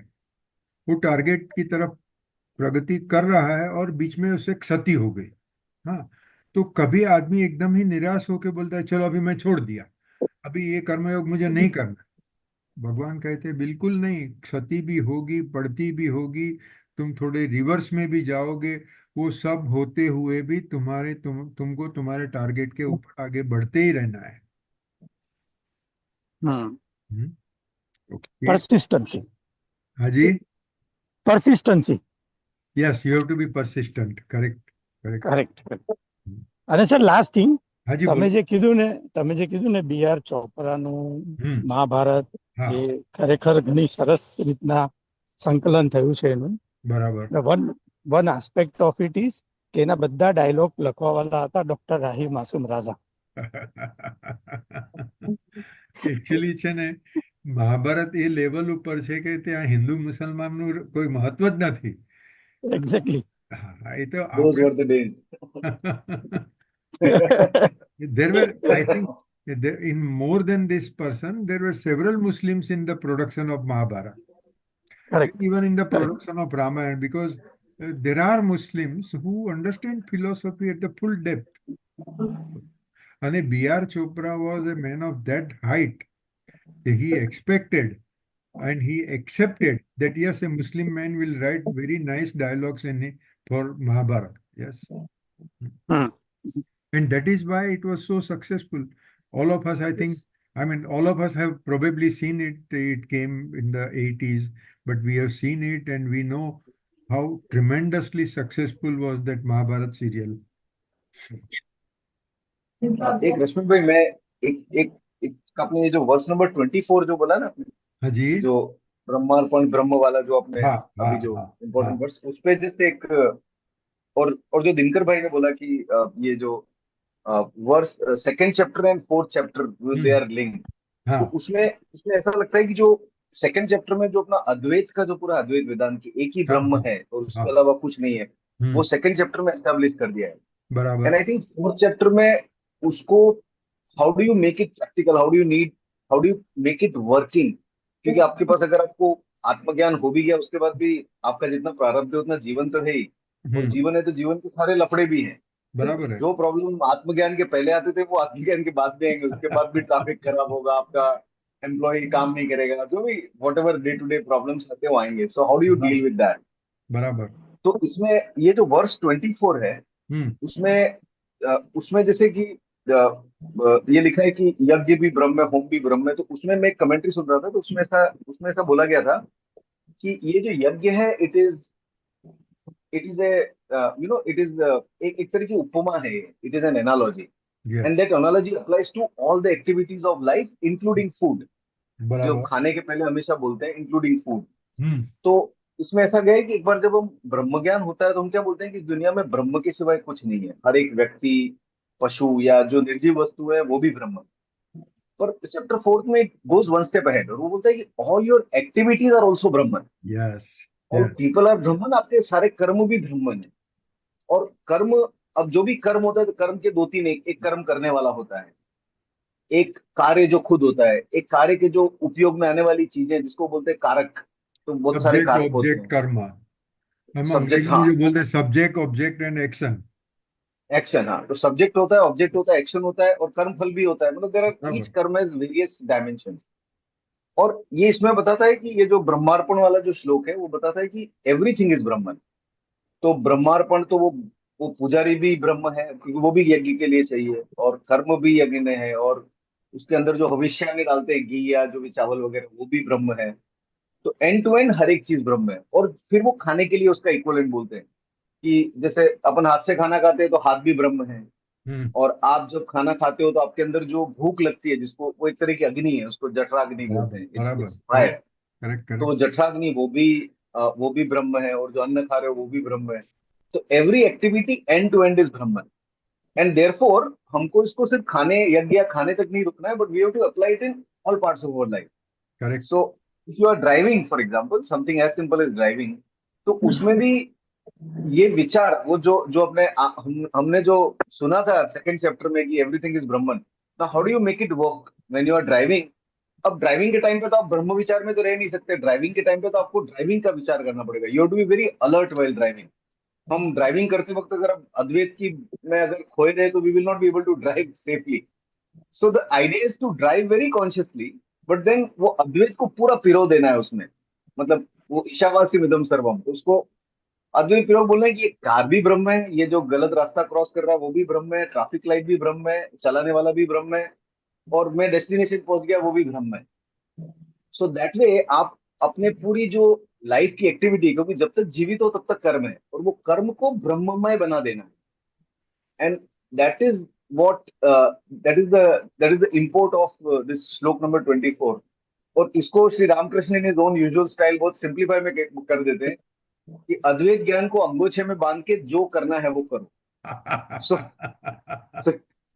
वो टारगेट की तरफ प्रगति कर रहा है, और बीच में उसे क्षति हो गई. हाँ, तो कभी आदमी एकदम ही निराश होकर बोलता है चलो अभी मैं छोड़ दिया, अभी ये कर्मयोग मुझे नहीं करना. भगवान कहते हैं बिल्कुल नहीं, क्षति भी होगी, पड़ती भी होगी, तुम थोड़े रिवर्स में भी जाओगे, वो सब होते हुए भी तुमको तुम्हारे टारगेट के ऊपर आगे बढ़ते ही रहना है. Okay. Persistency. Haji? Persistency. Yes, you have to be persistent. Correct. અને સર લાસ્ટ થિંગ, હાજી, તમે જે કીધું ને બી.આર. ચોપરાનું મહાભારત, એ ખરેખર ઘણી સરસ રીતના સંકલન થયું છે એનું. બરાબર. One aspect of it is કે એના બધા ડાયલોગ લખવાવાળા હતા ડોક્ટર રાહી માસુમ રાઝા. એકચ્યુઅલી છે ને મહાભારત એ લેવલ ઉપર છે કે ત્યાં હિન્દુ મુસલમાનનું કોઈ મહત્વ જ નથી. એક્ઝેક્ટલી. હા, એ તો Those were the days. there were, I think, in more than this person, there were several Muslims in the production of Mahabharata, correct. even in the production of Ramayana, because there are Muslims who understand philosophy at the full depth. And B.R. Chopra was a man of that height. He expected and he accepted that yes, a Muslim man will write very nice dialogues for Mahabharata. Yes. And that is why it was so successful. All of us, I think, I mean, all of us have probably seen it. It came in the 80s, but we have seen it and we know how tremendously successful was that Mahabharata serial. एक रश्मि भाई, मैं एक आपने ये जो verse number 24 जो बोला ना आपने, हाँ जी. जो ब्रह्मार्पण ब्रह्म वाला जो आपने हाँ, अभी हाँ, जो हाँ, इम्पोर्टेंट हाँ. वर्स, उस पे जस्ट एक और जो दिनकर भाई ने बोला कि ये जो verse second chapter and fourth chapter they are linked, तो हाँ, उसमें उसमें ऐसा लगता है कि जो सेकंड चैप्टर में जो अपना अद्वैत का जो पूरा अद्वैत वेदांत की एक ही हाँ, ब्रह्म हाँ, है और उसके हाँ. अलावा कुछ नहीं है, वो हम्म, सेकंड चैप्टर में एस्टेब्लिश कर दिया है. एंड बराबर. आई थिंक फोर्थ चैप्टर में उसको how do you make it practical, how do you make it working, क्योंकि आपके पास अगर आपको आत्मज्ञान हो भी गया उसके बाद भी आपका जितना प्रारब्ध है उतना जीवन तो है ही, और जीवन है तो जीवन के सारे लफड़े भी हैं. बराबर है. जो प्रॉब्लम आत्मज्ञान के पहले आते थे वो आत्मज्ञान के बाद भी आएंगे, उसके बाद भी ट्रैफिक खराब होगा, आपका एम्प्लॉय काम नहीं करेगा, जो भी whatever day to day problems आते हैं वो आएंगे. So how do you deal with that? बराबर. तो इसमें ये जो वर्स 24 है उसमें जैसे कि ये लिखा है कि यज्ञ भी ब्रह्म है, होम भी ब्रह्म है. तो उसमें मैं एक कमेंट्री सुन रहा था, तो उसमें ऐसा बोला गया था कि ये जो यज्ञ है it is a it is एक तरह की उपमा है, it is an analogy, Yes. And that analogy applies to all the activities of life including food. जो बराबर. खाने के पहले हमेशा बोलते हैं इंक्लूडिंग फूड. हम्म, तो इसमें ऐसा गया है कि एक बार जब हम ब्रह्म ज्ञान होता है तो हम क्या बोलते हैं कि इस दुनिया में ब्रह्म के सिवाय कुछ नहीं है, हर एक व्यक्ति, पशु या जो निर्जीव वस्तु है वो भी ब्रह्म है. पर चैप्टर 4 में गोज वन स्टेप अहेड और वो बोलता है कि all your activities are also Brahman, yes. All Yes. People are Brahman, आपके सारे कर्म भी ब्रह्मन है. और कर्म, अब जो भी कर्म होता है तो कर्म के दो तीन, एक कर्म करने वाला होता है, एक कार्य जो खुद होता है, एक कार्य के जो उपयोग में आने वाली चीजें जिसको बोलते हैं कारक. तो बहुत सारे सब्जेक्ट कारक होते ऑब्जेक्ट हैं. कर्म. हम सब्जेक्ट, अंग्रेजी में हाँ, जो बोलते हैं subject object and action. Action, हाँ. तो सब्जेक्ट होता है, ऑब्जेक्ट होता है, एक्शन होता है और कर्म फल भी होता है. मतलब देयर आर ईच बराबर. कर्म हैज वेरियस डायमेंशंस. और ये इसमें बताता है कि ये जो ब्रह्मार्पण वाला जो श्लोक है वो बताता है कि एवरीथिंग इज ब्रह्मन. तो ब्रह्मार्पण तो वो पुजारी भी ब्रह्म है क्योंकि वो भी यज्ञ के लिए चाहिए, और कर्म भी यज्ञ में है, और उसके अंदर जो हविष्यान्नी डालते हैं घी या जो भी चावल वगैरह वो भी ब्रह्म है. तो एंड टू एंड हर एक चीज ब्रह्म है. और फिर वो खाने के लिए उसका इक्वलेंट बोलते हैं कि जैसे अपन हाथ से खाना खाते हैं तो हाथ भी ब्रह्म है. हम्म, और आप जब खाना खाते हो तो आपके अंदर जो भूख लगती है, जिसको वो एक तरह की अग्नि है, उसको जठराग्नि बोलते बराबर. हैं, बराबर. It's fire. करेक्ट. तो वो करेक्ट. जठराग्नि वो भी ब्रह्म है, और जो अन्न खा रहे हो वो भी ब्रह्म है. तो every activity end to end is ब्रह्म. एंड देयरफॉर हमको इसको सिर्फ खाने, यज्ञ या खाने तक नहीं रुकना है, but we have to apply it in all parts of our life. Correct. So if you are driving for example, something as simple as driving, तो उसमें भी ये विचार, वो जो अपने हमने जो सुना था सेकंड चैप्टर में कि एवरीथिंग इज ब्रह्मन. Now how do you make it work when you are driving? अब ड्राइविंग के टाइम पे तो आप ब्रह्म विचार में तो रह नहीं सकते. ड्राइविंग के टाइम पे तो आपको ड्राइविंग का विचार करना पड़ेगा. You have to be very alert while driving. हम ड्राइविंग करते वक्त अगर आप अद्वैत की में अगर खोए गए तो we will not be able to drive safely. So the idea is to drive very consciously, but then वो अद्वैत को पूरा पिरो देना है उसमें. मतलब वो ईशावासी मिदम सर्वम, तो उसको अद्वैत पिरो बोलना है कि ये कार भी ब्रह्म है, ये जो गलत रास्ता क्रॉस कर रहा है वो भी ब्रह्म है, ट्रैफिक लाइट भी ब्रह्म है, चलाने वाला भी ब्रह्म है, और मैं डेस्टिनेशन पहुंच गया वो भी ब्रह्म है. सो दैट वे आप अपने पूरी जो लाइफ की एक्टिविटी, क्योंकि जब तक जीवित हो तब तक कर्म है, और वो कर्म को ब्रह्ममय बना देना है. And that is what that is the import of this shloka number 24. और इसको Shri Ramakrishna in his own usual style बहुत सिंप्लीफाई में कर देते हैं कि अद्वैत ज्ञान को अंगोछे में बांध के जो करना है वो करो. So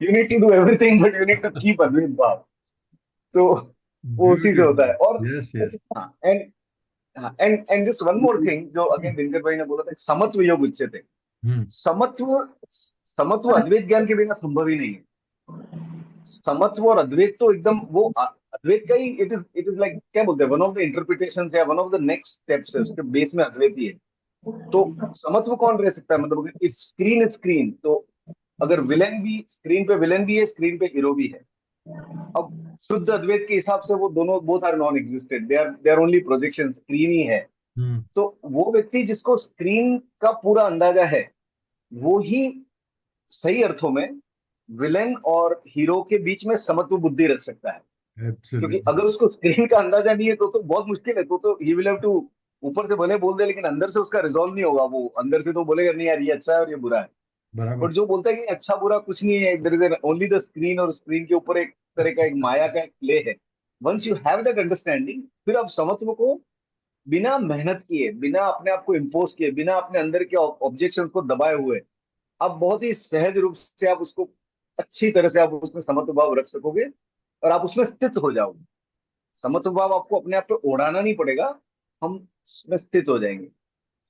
you need to do everything but you need to keep Advaita भाव. तो वो उसी से होता है. और यस यस. हाँ, and just one more thing जो अगेन दिनकर भाई ने बोला था, समत्व योग उच्चते. समत्व समत्व अद्वैत ज्ञान के बिना संभव ही नहीं है. समत्व और अद्वैत तो एकदम वो अद्वैत का ही इट इज लाइक क्या बोलते हैं, वन ऑफ द इंटरप्रिटेशंस या one of the next steps है, उसके बेस में अद्वैत ही है. तो समत्व कौन रह सकता है, मतलब इफ स्क्रीन इज स्क्रीन, तो अगर विलेन भी स्क्रीन पे विलेन भी है, स्क्रीन पे हीरो भी है. अब शुद्ध अद्वैत के हिसाब से वो दोनों both are non existent, they are only projection, screen ही है. तो वो व्यक्ति जिसको स्क्रीन का पूरा अंदाजा है, वो ही सही अर्थों में विलेन और हीरो के बीच में समत्व बुद्धि रख सकता है. क्योंकि अगर उसको स्क्रीन का अंदाजा नहीं है तो बहुत मुश्किल है. तो ही विल हैव टू, ऊपर से भले बोल दे लेकिन अंदर से उसका रिजॉल्व नहीं होगा. वो अंदर से तो बोलेगा नहीं यार ये अच्छा है और ये बुरा है. बराबर. बट जो बोलता है कि अच्छा बुरा कुछ नहीं है, there is only the screen, और स्क्रीन के ऊपर एक तरह का एक माया का एक प्ले है. Once you have that understanding, फिर आप समत्व को बिना मेहनत किए, बिना अपने आप को इम्पोज किए, बिना अपने अंदर के ऑब्जेक्शंस को दबाए हुए, आप बहुत ही सहज रूप से आप उसको अच्छी तरह से आप उसमें समत्व भाव रख सकोगे और आप उसमें स्थित हो जाओगे. समत्व भाव आपको अपने आप पे ओढ़ाना नहीं पड़ेगा, हम उसमें स्थित हो जाएंगे.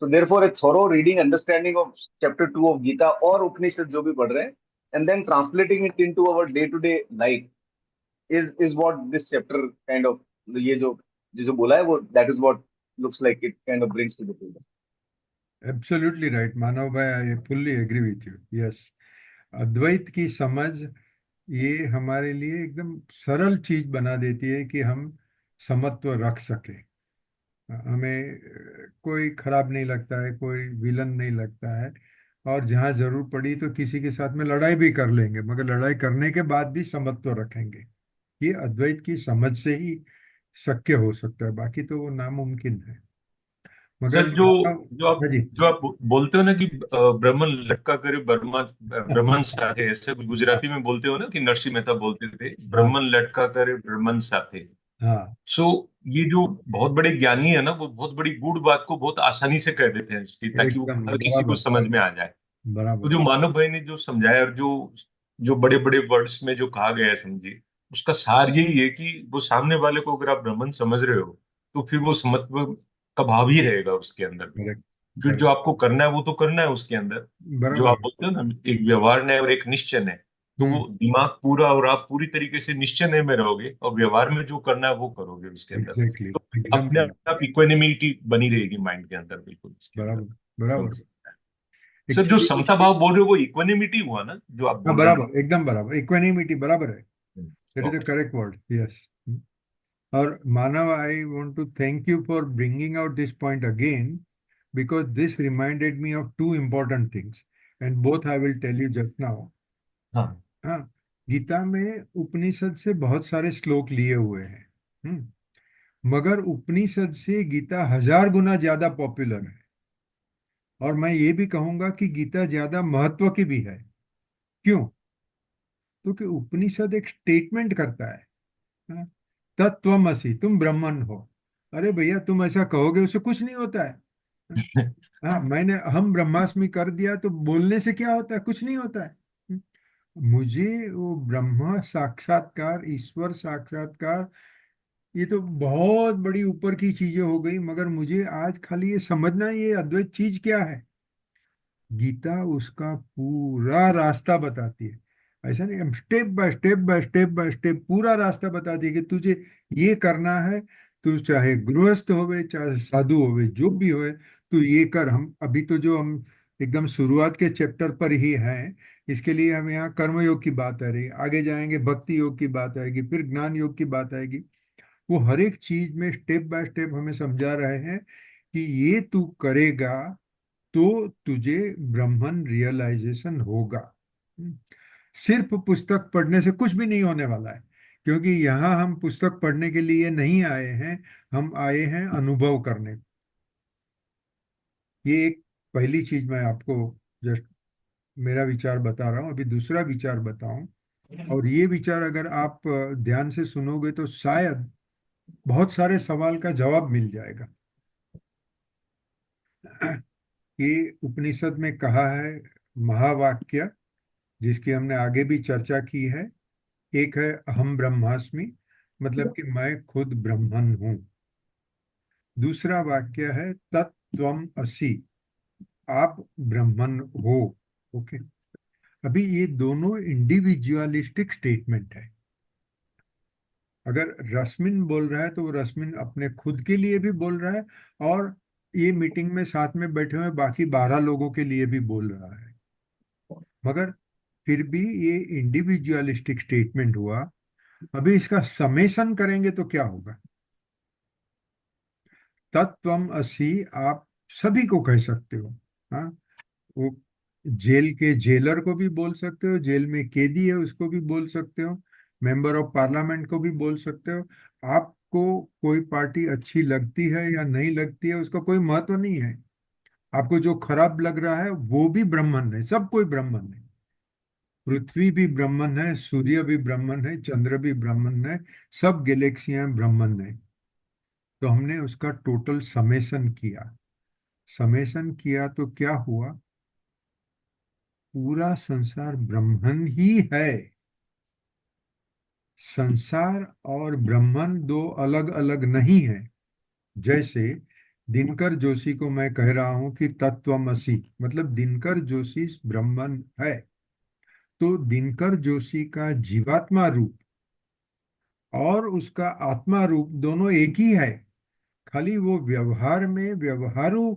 तो therefore a thorough reading understanding of chapter 2 of Gita और उपनिषद जो भी पढ़ रहे हैं, and then translating it into our day to day life, is what this chapter kind of, ये जो बोला है वो, that is what looks like it kind of brings to the table. Absolutely right Manav भाई, I fully agree with you. Yes, Advaita की समझ ये हमारे लिए एकदम सरल चीज बना देती है कि हम समत्व रख सके. हमें कोई खराब नहीं लगता है, कोई विलन नहीं लगता है, और जहाँ जरूर पड़ी तो किसी के साथ में लड़ाई भी कर लेंगे, मगर लड़ाई करने के बाद भी समत्व रखेंगे. ये अद्वैत की समझ से ही शक्य हो सकता है, बाकी तो वो नामुमकिन है. सर मगर जो जो आप हाँ जी. जो आप बोलते हो ना कि ब्राह्मण लटका करे ब्राह्मण साथे, ऐसे गुजराती में बोलते हो ना कि नरसिंह मेहता बोलते थे, हाँ ब्राह्मण लटका करे ब्राह्मण साथे. हाँ. सो ये जो बहुत बड़े ज्ञानी है ना, वो बहुत बड़ी गूढ़ बात को बहुत आसानी से कह देते हैं कि ताकि वो एकदम हर किसी को बराबर. समझ में आ जाए. तो बराबर. जो मानव भाई ने जो समझाया और जो जो बड़े बड़े वर्ड्स में जो कहा गया है, समझिए उसका सार यही है कि वो सामने वाले को अगर आप ब्राह्मण समझ रहे हो तो फिर वो समत्व का भाव ही रहेगा उसके अंदर भी. करेक्ट. फिर जो आपको करना है वो तो करना है उसके अंदर. जो आप बराबर. बोलते हो ना, एक व्यवहार है और एक निश्चय है, तो वो दिमाग पूरा और आप पूरी तरीके से निश्चय में रहोगे और व्यवहार में जो करना है वो करोगे उसके अंदर. एग्जैक्टली, तो एकदम अपने right. आप इक्वेनिमिटी बनी रहेगी माइंड के अंदर, बिल्कुल उसके अंदर. बराबर. बराबर. सर जो एक्चुअली समता भाव बोल रहे हो वो इक्वेनिमिटी हुआ ना जो आप हाँ, बोल रहे बराबर, एकदम बराबर. इक्वेनिमिटी बराबर है. हैं. That is the okay. Correct word. Yes. और Manav, I want to thank you for bringing out this point again, because this reminded me of two important things, and both I will tell you just now. हाँ. हाँ, गीता में उपनिषद से बहुत सारे श्लोक लिए हुए हैं. मगर उपनिषद से गीता 1000 गुना ज्यादा पॉपुलर है. और मैं ये भी कहूंगा कि गीता ज्यादा महत्व की भी है. क्यों? क्योंकि उपनिषद एक स्टेटमेंट करता है. हाँ, तत्त्वमसि, तुम ब्राह्मण हो. अरे भैया, तुम ऐसा कहोगे उससे कुछ नहीं होता है. हाँ, मैंने हम ब्रह्मास्मि कर दिया तो बोलने से क्या होता है? कुछ नहीं होता है. मुझे वो ब्रह्म साक्षात्कार, ईश्वर साक्षात्कार, ये तो बहुत बड़ी ऊपर की चीजें हो गई, मगर मुझे आज खाली ये समझना है ये अद्वैत चीज क्या है. गीता उसका पूरा रास्ता बताती है. ऐसा नहीं, step by step by step by step पूरा रास्ता बताती है कि तुझे ये करना है. तू चाहे गृहस्थ होवे, चाहे साधु होवे, जो भी होवे, तू ये कर. हम अभी तो जो हम एकदम शुरुआत के चैप्टर पर ही हैं, इसके लिए हम यहाँ कर्म योग की बात आ रही है, आगे जाएंगे भक्ति योग की बात आएगी, फिर ज्ञान योग की बात आएगी. वो हर एक चीज में स्टेप बाय स्टेप हमें समझा रहे हैं कि ये तू करेगा तो तुझे ब्रह्मन रियलाइजेशन होगा. हम्म। सिर्फ पुस्तक पढ़ने से कुछ भी नहीं होने वाला है, क्योंकि यहाँ हम पुस्तक पढ़ने के लिए नहीं आए हैं, हम आए हैं अनुभव करने. ये एक पहली चीज मैं आपको जस्ट मेरा विचार बता रहा हूँ. अभी दूसरा विचार बताऊं, और ये विचार अगर आप ध्यान से सुनोगे तो शायद बहुत सारे सवाल का जवाब मिल जाएगा. ये उपनिषद में कहा है महावाक्य, जिसकी हमने आगे भी चर्चा की है। एक है अहम ब्रह्मास्मि, मतलब कि मैं खुद ब्रह्मन हूँ। दूसरा वाक्य है तत्त्वम असि, आप ब्रह्मन हो। ओके। अभी ये दोनों इंडिविजुअलिस्टिक स्टेटमेंट है। अगर रश्मिन बोल रहा है तो वो रश्मिन अपने खुद के लिए भी बोल रहा है, और ये मीटिंग में साथ में बैठे हुए बाकी 12 लोगों के लिए भी बोल रहा है। मगर फिर भी ये इंडिविजुअलिस्टिक स्टेटमेंट हुआ। अभी इसका समेशन करेंगे तो क्या होगा? तत्वम असि आप सभी को कह सकते हो। हाँ, वो जेल के जेलर को भी बोल सकते हो, जेल में कैदी है उसको भी बोल सकते हो, मेंबर ऑफ पार्लियामेंट को भी बोल सकते हो। आपको कोई पार्टी अच्छी लगती है या नहीं लगती है उसका कोई महत्व नहीं है। आपको जो खराब लग रहा है वो भी ब्राह्मण है, सब कोई ब्राह्मण है। पृथ्वी भी ब्राह्मण है, सूर्य भी ब्राह्मण है, चंद्र भी ब्राह्मण है, सब गैलेक्सियां ब्राह्मण है। तो हमने उसका टोटल समेशन किया। समेशन किया तो क्या हुआ? पूरा संसार ब्रह्मन ही है। संसार और ब्रह्मन दो अलग अलग नहीं है। जैसे दिनकर जोशी को मैं कह रहा हूं कि तत्वमसि, मतलब दिनकर जोशी ब्रह्मन है, तो दिनकर जोशी का जीवात्मा रूप और उसका आत्मा रूप दोनों एक ही है। खाली वो व्यवहार में व्यवहारु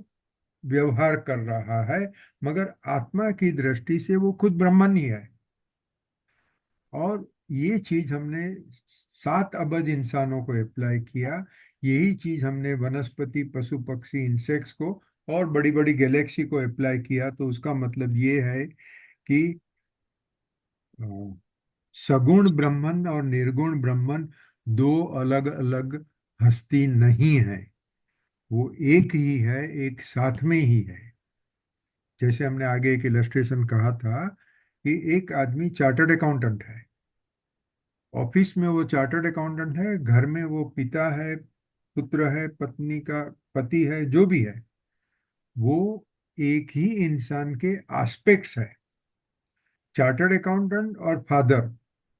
व्यवहार कर रहा है, मगर आत्मा की दृष्टि से वो खुद ब्रह्मन ही है। और ये चीज हमने 7 अरब इंसानों को अप्लाई किया। यही चीज हमने वनस्पति, पशु, पक्षी, इंसेक्ट्स को और बड़ी बड़ी गैलेक्सी को अप्लाई किया। तो उसका मतलब ये है कि अ, सगुण ब्रह्मन और निर्गुण ब्रह्मन दो अलग अलग हस्ती नहीं है, वो एक ही है, एक साथ में ही है। जैसे हमने आगे एक इलस्ट्रेशन कहा था कि एक आदमी चार्टर्ड अकाउंटेंट है, ऑफिस में वो चार्टर्ड अकाउंटेंट है, घर में वो पिता है, पुत्र है, पत्नी का पति है, जो भी है, वो एक ही इंसान के एस्पेक्ट्स है। चार्टर्ड अकाउंटेंट और father,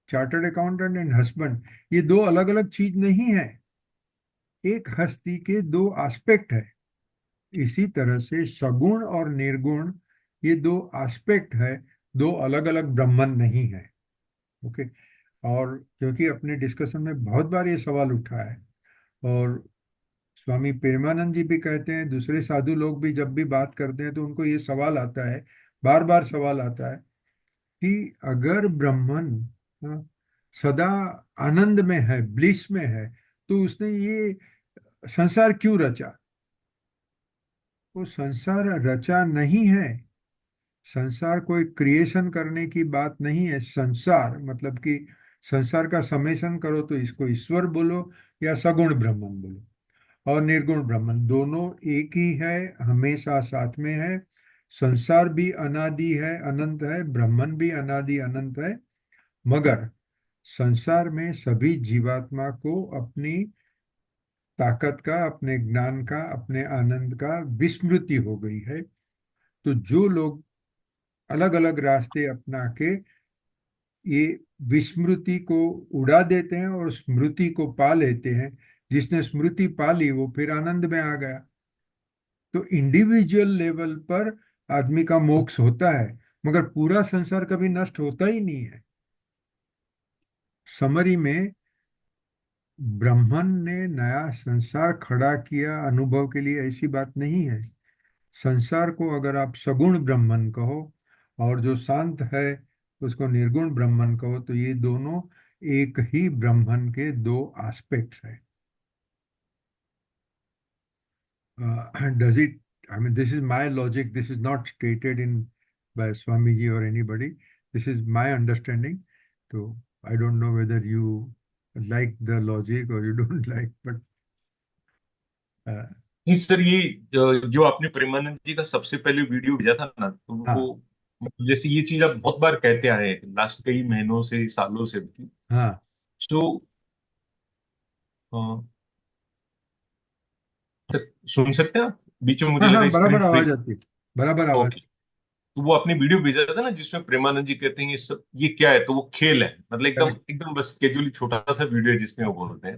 chartered accountant and husband, ये दो अलग अलग चीज नहीं है, एक हस्ती के दो एस्पेक्ट है। इसी तरह से सगुण और निर्गुण ये दो एस्पेक्ट है, दो अलग अलग ब्रह्मन नहीं है। ओके। और क्योंकि अपने डिस्कशन में बहुत बार ये सवाल उठा है, और स्वामी प्रेमानंद जी भी कहते हैं, दूसरे साधु लोग भी जब भी बात करते हैं तो उनको ये सवाल आता है, बार बार सवाल आता है कि अगर ब्राह्मण हाँ, सदा आनंद में है, ब्लिस में है, तो उसने ये संसार क्यों रचा? वो संसार रचा नहीं है। संसार कोई क्रिएशन करने की बात नहीं है। संसार मतलब कि संसार का समेशन करो तो इसको ईश्वर बोलो या सगुण ब्रह्मन बोलो, और निर्गुण ब्रह्मन दोनों एक ही है, हमेशा साथ में है। संसार भी अनादि है, अनंत है, ब्रह्मन भी अनादि अनंत है। मगर संसार में सभी जीवात्मा को अपनी ताकत का, अपने ज्ञान का, अपने आनंद का विस्मृति हो गई है। तो जो लोग अलग अलग रास्ते अपना के ये विस्मृति को उड़ा देते हैं और स्मृति को पा लेते हैं, जिसने स्मृति पा ली वो फिर आनंद में आ गया। तो इंडिविजुअल लेवल पर आदमी का मोक्ष होता है, मगर पूरा संसार कभी नष्ट होता ही नहीं है। समरी में ब्रह्मन ने नया संसार खड़ा किया अनुभव के लिए, ऐसी बात नहीं है। संसार को अगर आप सगुण ब्रह्मन कहो और जो शांत है उसको निर्गुण ब्रह्मन कहो, तो ये दोनों एक ही ब्रह्मन के दो एस्पेक्ट्स है। Does it, I mean, this is my logic. This is not stated in by Swamiji or anybody. This is my understanding. So I don't know whether you like the logic or you don't like, but uh, नहीं sir, ये जो आपने प्रेमानंद जी का सबसे पहले video भेजा था ना, तो वो हाँ जैसे ये चीज आप बहुत बार कहते आए हैं लास्ट कई महीनों से, सालों से भी। हाँ तो सुन सकते हैं आप? बीच में मुझे हाँ लगा हाँ, स्क्रीन बराबर आवाज ब्रेक। आती है, बराबर आवाज। ओके। तो वो अपनी वीडियो भेजा था ना जिसमें प्रेमानंद जी कहते हैं ये सब ये क्या है, तो वो खेल है, मतलब एकदम करेक्ट। एकदम बस कैजुअली छोटा सा वीडियो है जिसमें वो बोलते हैं।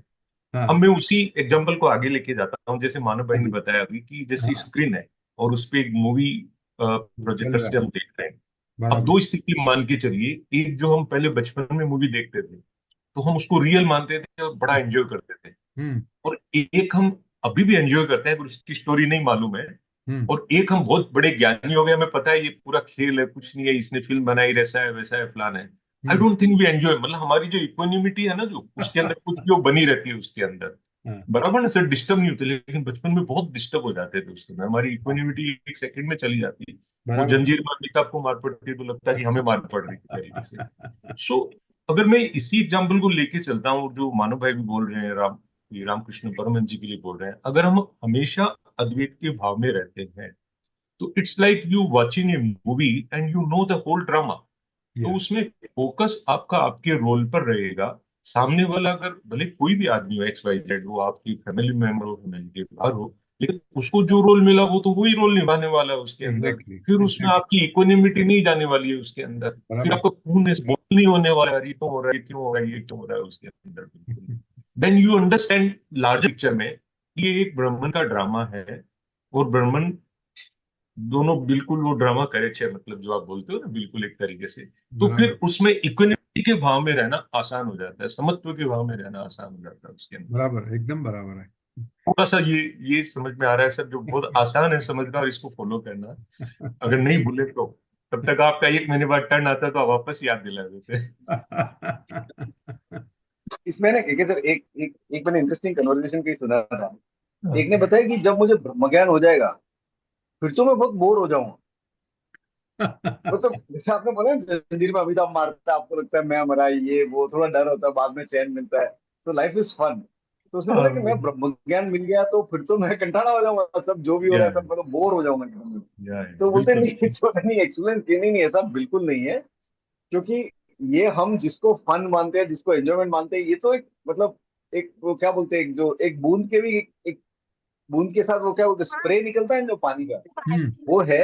अब हाँ। मैं उसी एग्जांपल को आगे लेके जाता हूँ, जैसे मानव भाई हाँ ने जी। बताया अभी कि जैसे हाँ, स्क्रीन है और उस पे एक मूवी चल प्रोजेक्टर रहा से है, हम देख रहे हैं। अब बराबर। दो स्थिति मान के चलिए, एक जो हम पहले बचपन में मूवी देखते थे तो हम उसको रियल मानते थे और बड़ा एंजॉय करते थे, हम्म। और एक हम अभी भी एंजॉय करते हैं पर उसकी स्टोरी नहीं मालूम है, हम्म। और एक हम बहुत बड़े ज्ञानी हो गए, हमें पता है ये पूरा खेल है, कुछ नहीं है, इसने फिल्म बनाई, ऐसा है वैसा है फलान है। आई हम्म। डोंट थिंक वी एंजॉय, मतलब हमारी जो इक्वानिमिटी है ना, जो उसके अंदर कुछ जो बनी रहती है उसके अंदर, हाँ, बराबर ना सर, डिस्टर्ब नहीं होते, लेकिन बचपन में बहुत डिस्टर्ब हो जाते थे उसके अंदर, हमारी हाँ, इक्वानिमिटी एक सेकंड में चली जाती है। वो बराबर। जंजीर में अमिताभ को मार पड़ती है तो लगता है कि हमें मार पड़ रही है तरीके से। सो अगर मैं इसी एग्जाम्पल को लेके चलता हूँ, जो मानव भाई भी बोल रहे हैं, ये रामकृष्ण परमहंस जी के लिए बोल रहे हैं, अगर हम हमेशा अद्वैत के भाव में रहते हैं तो it's like you watching a movie and you know the whole drama. तो या। उसमें फोकस आपका आपके रोल पर रहेगा। सामने वाला अगर भले कोई भी आदमी हो, एक्स वाई जेड, वो आपकी फैमिली मेंबर हो, फैमिली के बाहर हो, लेकिन उसको जो रोल मिला वो तो वही रोल निभाने वाला है उसके अंदर। एग्जैक्टली, फिर उसमें एग्जैक्टली, आपकी इक्वानिमिटी नहीं जाने वाली है उसके अंदर। फिर बराबर। आपका खून बोल नहीं होने वाला है, "यार, ये क्यों हो रहा है, ये क्यों हो रहा है, ये क्यों हो रहा है" उसके अंदर, बिल्कुल। Then you understand larger picture में ये एक ब्राह्मण का ड्रामा है, और ब्राह्मण दोनों बिल्कुल वो ड्रामा करे छे, मतलब जो आप बोलते हो ना, बिल्कुल एक तरीके से। तो बराबर, फिर उसमें इक्विनिटी के भाव में रहना आसान हो जाता है, समत्व के भाव में रहना आसान हो जाता है उसके अंदर। बराबर, एकदम बराबर है। थोड़ा सा ये समझ में आ रहा है सर, जो बहुत आसान है समझना और इसको फॉलो करना। अगर नहीं भूले तो तब तक आपका 1 महीने बाद टर्न आता तो आप वापस याद दिला देते। इसमें ना क्या सर, एक एक एक मैंने इंटरेस्टिंग कन्वर्सेशन कहीं सुना था। एक ने बताया कि जब मुझे ब्रह्म ज्ञान हो जाएगा फिर तो मैं बहुत बोर हो जाऊंगा। मतलब जैसे आपने बोला ना, जंजीर में अमिताभ मारता है, आपको लगता है मैं मरा, ये वो थोड़ा डर होता है, बाद में चैन मिलता है, तो लाइफ इज फन। तो उसने बोला कि मैं ब्रह्म ज्ञान मिल गया तो फिर तो मैं कंटाला हो जाऊंगा, सब जो भी हो या रहा है सब, मतलब बोर हो जाऊंगा एकदम। या तो बोलते बिल्कुल। नहीं, तो नहीं एक्सपीरियंस नहीं नहीं, ऐसा बिल्कुल नहीं है। क्योंकि ये हम जिसको फन मानते हैं, जिसको एंजॉयमेंट मानते हैं, ये तो एक मतलब एक वो क्या बोलते हैं, एक जो एक बूंद के भी एक बूंद के साथ वो क्या बोलते हैं, स्प्रे निकलता है ना जो पानी का, हम्म। वो है।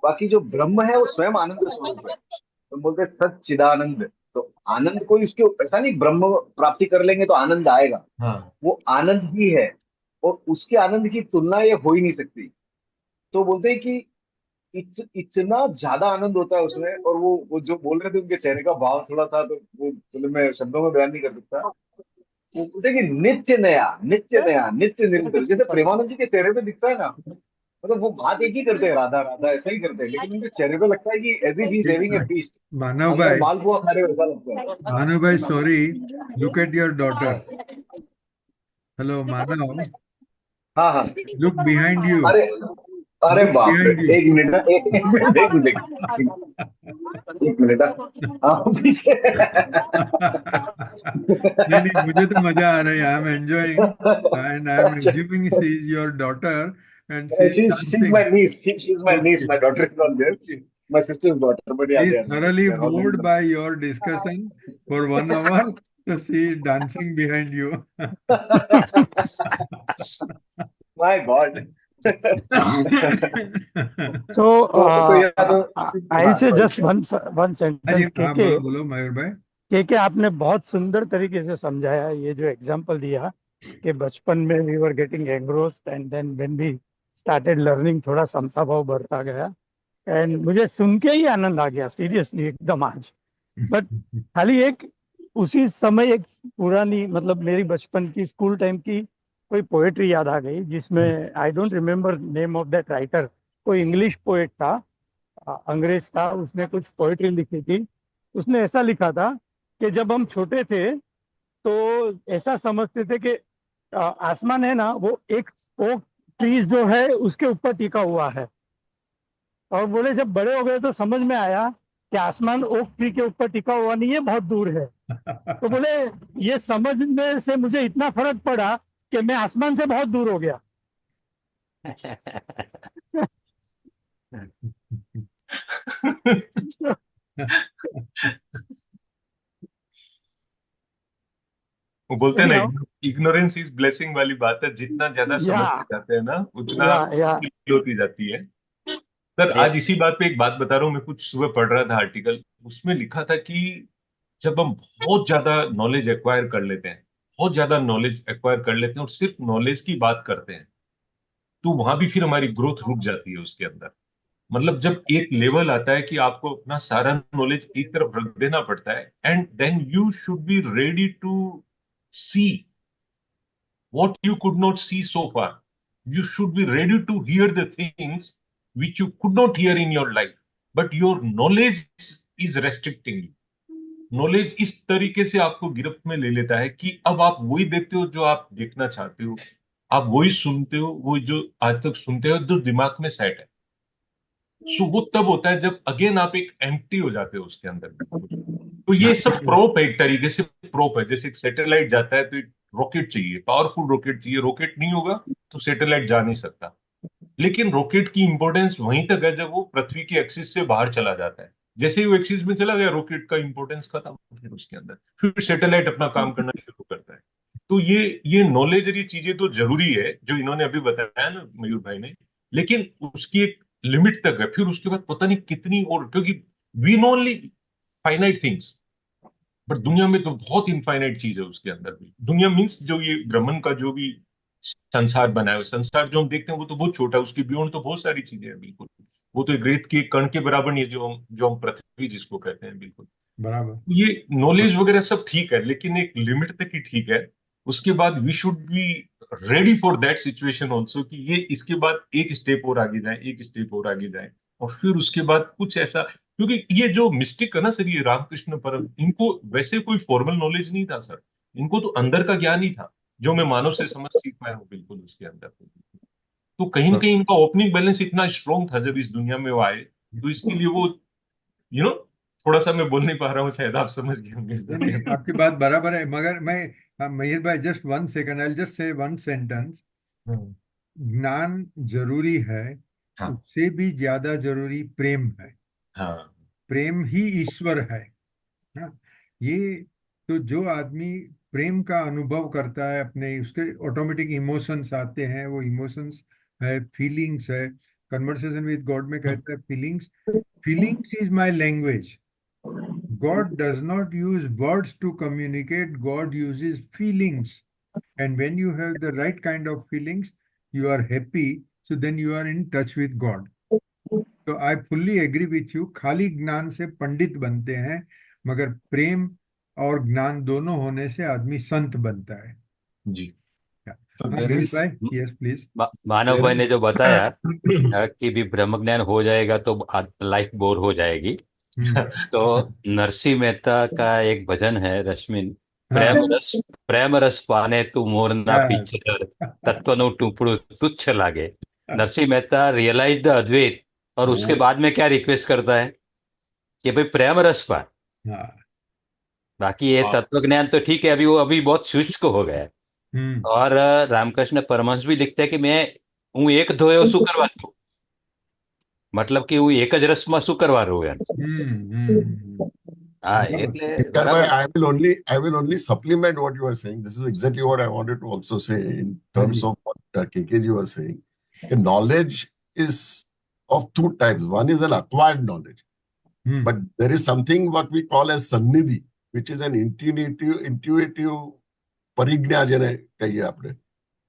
बाकी जो ब्रह्म है वो स्वयं आनंद स्वरूप है। तो बोलते हैं सच्चिदानंद। तो आनंद कोई उसके ऐसा नहीं, ब्रह्म प्राप्ति कर लेंगे तो आनंद आएगा। हाँ वो आनंद ही है, और उसके आनंद की तुलना ये हो ही नहीं सकती। तो बोलते हैं कि इतना ज्यादा आनंद होता है उसमें, और वो जो बोल रहे थे उनके चेहरे का भाव थोड़ा था, तो वो मतलब मैं शब्दों में बयान नहीं कर सकता। वो बोलते हैं कि नित्य नया, नित्य नया, नित्य निरंतर, जैसे प्रेमानंद जी के चेहरे पे दिखता है ना। मतलब वो बात एक ही करते हैं, राधा राधा ऐसा ही करते हैं, लेकिन उनके चेहरे पे लगता है कि as if he is having a feast, Manav अंदर भाई, मालपुआ खा रहे हो ऐसा लगता मानव भाई, sorry, look at your daughter. है। हेलो मानव, हाँ हाँ। लुक बिहाइंड यू, अरे, अरे लुक बाप रे, बिहाइंड यू। एक मिनट ना, एक मिनट, एक मिनट, एक मिनट हाँ, पीछे। नहीं नहीं, मुझे तो मजा आ रही है, I am enjoying, and I am अच्छा, assuming she is your daughter and she is she's my dancing. niece. She's my niece. Okay, My daughter is not there. Okay. My sister's daughter. But yeah, She is thoroughly they're all bored by your discussion for 1 hour, so she is dancing behind you. My God. So तो या तो I'll हाँ say sorry. just one हाँ जी, sentence हाँ, बोलो बोलो मयूर भाई। के आपने बहुत सुंदर तरीके से समझाया, ये जो एग्जांपल दिया कि बचपन में we were getting engrossed and then when we started learning थोड़ा समता भाव बढ़ता गया, एंड मुझे सुन के ही आनंद आ गया सीरियसली एकदम आज। बट खाली एक उसी समय एक पुरानी मतलब मेरी बचपन की स्कूल टाइम की कोई पोएट्री याद आ गई, जिसमें I don't remember name of that writer, कोई इंग्लिश पोएट था, अंग्रेज था, उसने कुछ पोएट्री लिखी थी। उसने ऐसा लिखा था कि जब हम छोटे थे तो ऐसा समझते थे कि आसमान है ना वो एक ओक ट्री जो है उसके ऊपर टिका हुआ है, और बोले जब बड़े हो गए तो समझ में आया कि आसमान ओक ट्री के ऊपर टिका हुआ नहीं है, बहुत दूर है। तो बोले ये समझने से मुझे इतना फर्क पड़ा कि मैं आसमान से बहुत दूर हो गया। वो बोलते हैं एनी ना, हाउ, इग्नोरेंस इज ब्लेसिंग वाली बात है, जितना ज्यादा या समझते जाते हैं ना उतना या मुश्किल होती जाती है। सर अरे आज इसी बात पे एक बात बता रहा हूँ, मैं कुछ सुबह पढ़ रहा था आर्टिकल, उसमें लिखा था कि जब हम बहुत ज्यादा नॉलेज एक्वायर कर लेते हैं, बहुत ज्यादा नॉलेज एक्वायर कर लेते हैं और सिर्फ नॉलेज की बात करते हैं, तो वहां भी फिर हमारी ग्रोथ रुक जाती है उसके अंदर। मतलब जब एक लेवल आता है कि आपको अपना सारा नॉलेज एक तरफ रख देना पड़ता है, and then you should be ready to see what you could not see so far. You should be ready to hear the things which you could not hear in your life, but your knowledge is restricting you. Knowledge इस तरीके से आपको गिरफ्त में ले लेता है कि अब आप वही देखते हो जो आप देखना चाहते हो, आप वही सुनते हो वो जो आज तक सुनते हो जो दिमाग में सेट है। सो वो तब होता है जब अगेन आप एक एम्प्टी हो जाते हो उसके अंदर बिल्कुल। तो ये सब प्रोप है, एक तरीके से प्रोप है। जैसे एक सैटेलाइट जाता है तो एक रॉकेट चाहिए, पावरफुल रॉकेट चाहिए, रॉकेट नहीं होगा तो सैटेलाइट जा नहीं सकता। लेकिन रॉकेट की इंपॉर्टेंस वहीं तक है जब वो पृथ्वी की एक्सिस से बाहर चला जाता है। जैसे ही वो एक्सिस में चला गया, रॉकेट का इंपॉर्टेंस खत्म, फिर उसके अंदर फिर सैटेलाइट अपना काम करना शुरू करता है। तो ये नॉलेज और ये चीजें तो जरूरी है जो इन्होंने अभी बताया ना मयूर भाई ने, लेकिन उसकी एक लिमिट तक है, फिर उसके बाद पता नहीं कितनी, और क्योंकि we know only finite things, but दुनिया में तो बहुत इनफाइनाइट चीज है उसके अंदर भी। दुनिया मीन्स जो ये ब्रह्मन का जो भी संसार बना है, संसार जो हम देखते हैं वो तो बहुत छोटा है, उसके बियॉन्ड तो बहुत सारी चीजें हैं बिल्कुल। वो तो एक रेत के कण के बराबर नहीं है जो हम पृथ्वी जिसको कहते हैं बिल्कुल। बराबर। ये नॉलेज वगैरह सब ठीक है, लेकिन एक लिमिट तक ही ठीक है। उसके बाद we should be ready for that situation also कि ये इसके बाद एक स्टेप और आगे जाए, एक स्टेप और आगे जाए, और फिर उसके बाद कुछ ऐसा। क्योंकि ये जो मिस्टिक है ना सर, ये रामकृष्ण परम, इनको वैसे कोई फॉर्मल नॉलेज नहीं था सर, इनको तो अंदर का ज्ञान ही था जो मैं मानव से समझ सीख पाया हूँ बिल्कुल उसके अंदर। तो कहीं ना So, कहीं इनका ओपनिंग बैलेंस इतना स्ट्रांग था जब इस दुनिया में वो आए, तो इसके लिए वो यू नो थोड़ा सा मैं बोल नहीं पा रहा हूँ, शायद आप समझ गए होंगे इस नहीं बारे नहीं, में। आपकी बात बराबर है, मगर मैं महीर भाई, just 1 second, I just say 1 sentence. हम्म, ज्ञान जरूरी है, हाँ उससे भी ज्यादा जरूरी प्रेम है। हाँ प्रेम ही ईश्वर है। हाँ, ये तो जो आदमी प्रेम का अनुभव करता है अपने, उसके ऑटोमेटिक इमोशंस आते हैं, वो इमोशंस है, फीलिंग्स है। कन्वर्सेशन विद गॉड में कहता है feelings, feelings is my language. God does not use words to communicate, God uses feelings. And when you have the right kind of feelings, you are happy, so then you are in touch with God. तो I fully agree with you, खाली ज्ञान से पंडित बनते हैं, मगर प्रेम और ज्ञान दोनों होने से आदमी संत बनता है। जी। so हाँ there मिहिर is भाई, यस प्लीज। मानव there भाई ने is जो बताया कि भी ब्रह्म ज्ञान हो जाएगा तो लाइफ बोर हो जाएगी। हम्म। तो नरसिंह मेहता का एक भजन है रश्मिन, हाँ। प्रेम रस पाने तू मोर ना यस। पीछे तत्वनु टुकड़ू तुच्छ लागे। नरसिंह मेहता रियलाइज द अद्वैत, और उसके बाद में क्या रिक्वेस्ट करता है कि भाई प्रेम रस पा। हाँ। बाकी ये हाँ तत्व ज्ञान तो ठीक है, अभी वो अभी बहुत शुष्क हो गया है। हम्म। और रामकृष्ण परमहंस भी लिखते हैं कि मैं हूँ एक धोयो શું કરવા છું, मतलब कि હું એક જ રસમાં શું કરવા રહું એમ। હા बराबर। એટલે Bhai, બરાબર। I will only supplement what you are saying. This is exactly what I wanted to also say in हाँ terms ji. of what KKG was saying. Okay, knowledge is of two types. One is an acquired knowledge, hmm. but there is something what we call as sannidhi, which is an intuitive parignya jene kahiye aapne.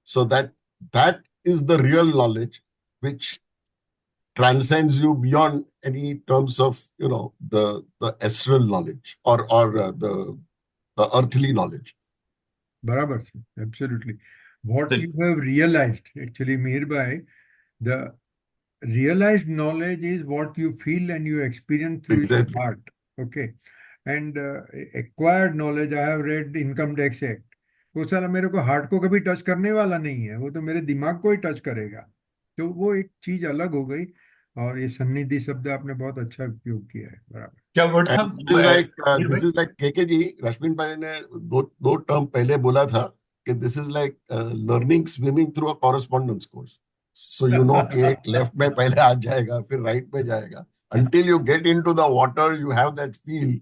So that is the real knowledge which transcends you beyond any terms of the astral knowledge or the earthly knowledge. बराबर से, absolutely. What तो you have realized actually Mir भाई, the realized knowledge is what you feel and you experience through your Exactly. heart. Okay. And acquired knowledge, I have read income tax act, वो साला मेरे को heart को कभी touch करने वाला नहीं है, वो तो मेरे दिमाग को ही टच करेगा। तो वो एक चीज अलग हो गई। और ये सन्निधि शब्द आपने बहुत अच्छा उपयोग किया है। बराबर। क्या वर्ड And था मीर this भाई? is like KKG, रश्मिन भाई ने दो टर्म पहले बोला था कि this is like learning swimming through a correspondence course. So you know कि एक लेफ्ट में पहले आ जाएगा फिर राइट में जाएगा. Until you get into the water, you have that feel.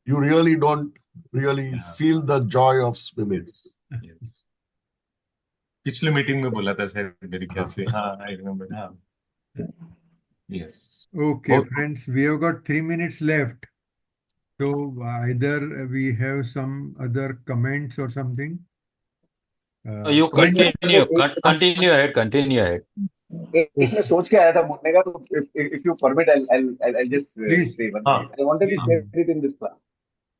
You really don't really Yeah. feel the joy of swimming. Yes. Yes. पिछले meeting में बोला था सर मेरे ख्याल हाँ से, हाँ आई रिमेम्बर, हाँ। यस। Okay, बहुत। friends, we have got 3 minutes left. So either we have some other comments or something. You एक मैं कंटिन्यू, एक, कंटिन्यू अहेड, कंटिन्यू अहेड। एक मैं Okay, सोच के आया था बोलने का, तो if you permit I just please, say one हाँ thing I wanted to please. Share it in this class.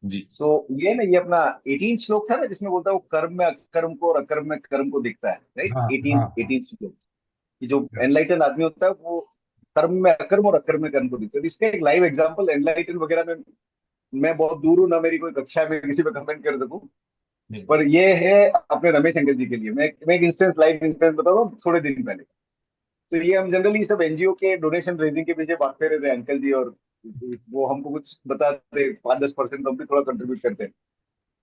जी। सो ये ना, ये अपना 18 श्लोक था ना, जिसमें बोलता है वो कर्म में अकर्म को और अकर्म में कर्म को देखता है, राइट? हाँ, 18 हाँ, हाँ. 18 श्लोक। कि जो Yeah. एनलाइटन आदमी होता है वो कर्म में अकर्म और अकर्म में कर्म को देखता है। तो इसका एक लाइव एग्जांपल एनलाइटन वगैरह में मैं बहुत दूर हूँ, ना मेरी कोई कक्षा में किसी पे कमेंट कर सकूं। नहीं। पर ये है अपने रमेश अंकल जी के लिए। मैं एक इंस्टेंस, लाइव इंस्टेंस बताता हूँ थोड़े दिन पहले। तो ये हम जनरली सब एनजीओ के डोनेशन रेजिंग के पीछे भागते रहते हैं अंकल जी, और वो हमको कुछ बताते 5-10% तो हम भी थोड़ा कंट्रीब्यूट करते हैं।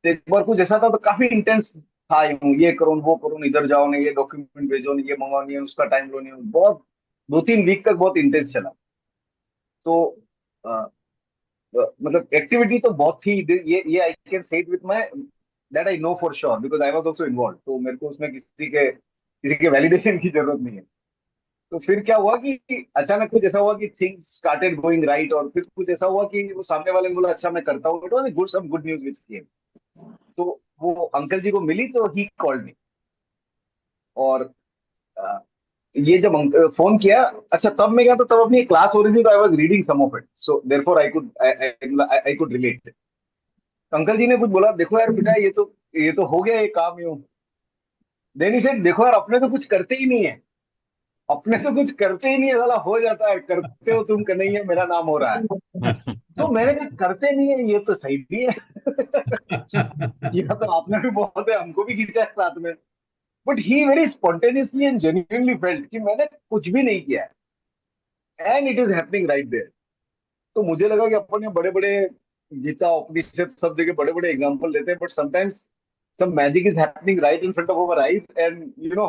तो एक बार कुछ ऐसा था, तो काफी इंटेंस था, यूं ये करो वो करो, इधर जाओ नहीं, ये डॉक्यूमेंट भेजो नहीं, ये मंगाओ नहीं, उसका टाइम लो नहीं, बहुत 2-3 वीक तक बहुत इंटेंस चला। तो अ, मतलब एक्टिविटी तो बहुत थी। ये I can say it with my that I know for sure because I was also involve. तो मेरे को उसमें किसी के वैलिडेशन की जरूरत नहीं है। तो फिर क्या हुआ कि अचानक कुछ ऐसा हुआ कि थिंग्स स्टार्टेड गोइंग राइट, और फिर कुछ ऐसा हुआ कि वो सामने वाले ने बोला अच्छा मैं करता हूँ। It was good, some good news which came. तो वो अंकल जी को मिली, तो ही कॉल्ड मी। और अ, ये जब फोन किया, अच्छा तब मैं गया, तो तब अपनी क्लास हो रही थी, तो I was reading some of it, so therefore I could relate. Uncle ji ने कुछ बोला, देखो यार बेटा, ये तो हो गया ये काम यूं। देन ही सेड, देखो यार, अपने तो कुछ करते ही नहीं है, अपने तो कुछ करते ही नहीं है, साला हो जाता है, करते हो तुम, कर नहीं है, मेरा नाम हो रहा है। तो मैंने कहा करते नहीं है, ये तो सही भी है। ये तो आपने भी बहुत है, हमको भी खींचा है साथ में। But he very spontaneously and genuinely felt कि मैंने कुछ भी नहीं किया है, and it is happening right there. तो मुझे लगा कि अपन ये बड़े बड़े गीता उपनिषद सब जगह बड़े बड़े एग्जांपल लेते हैं, but sometimes some magic is happening right in front of our eyes, and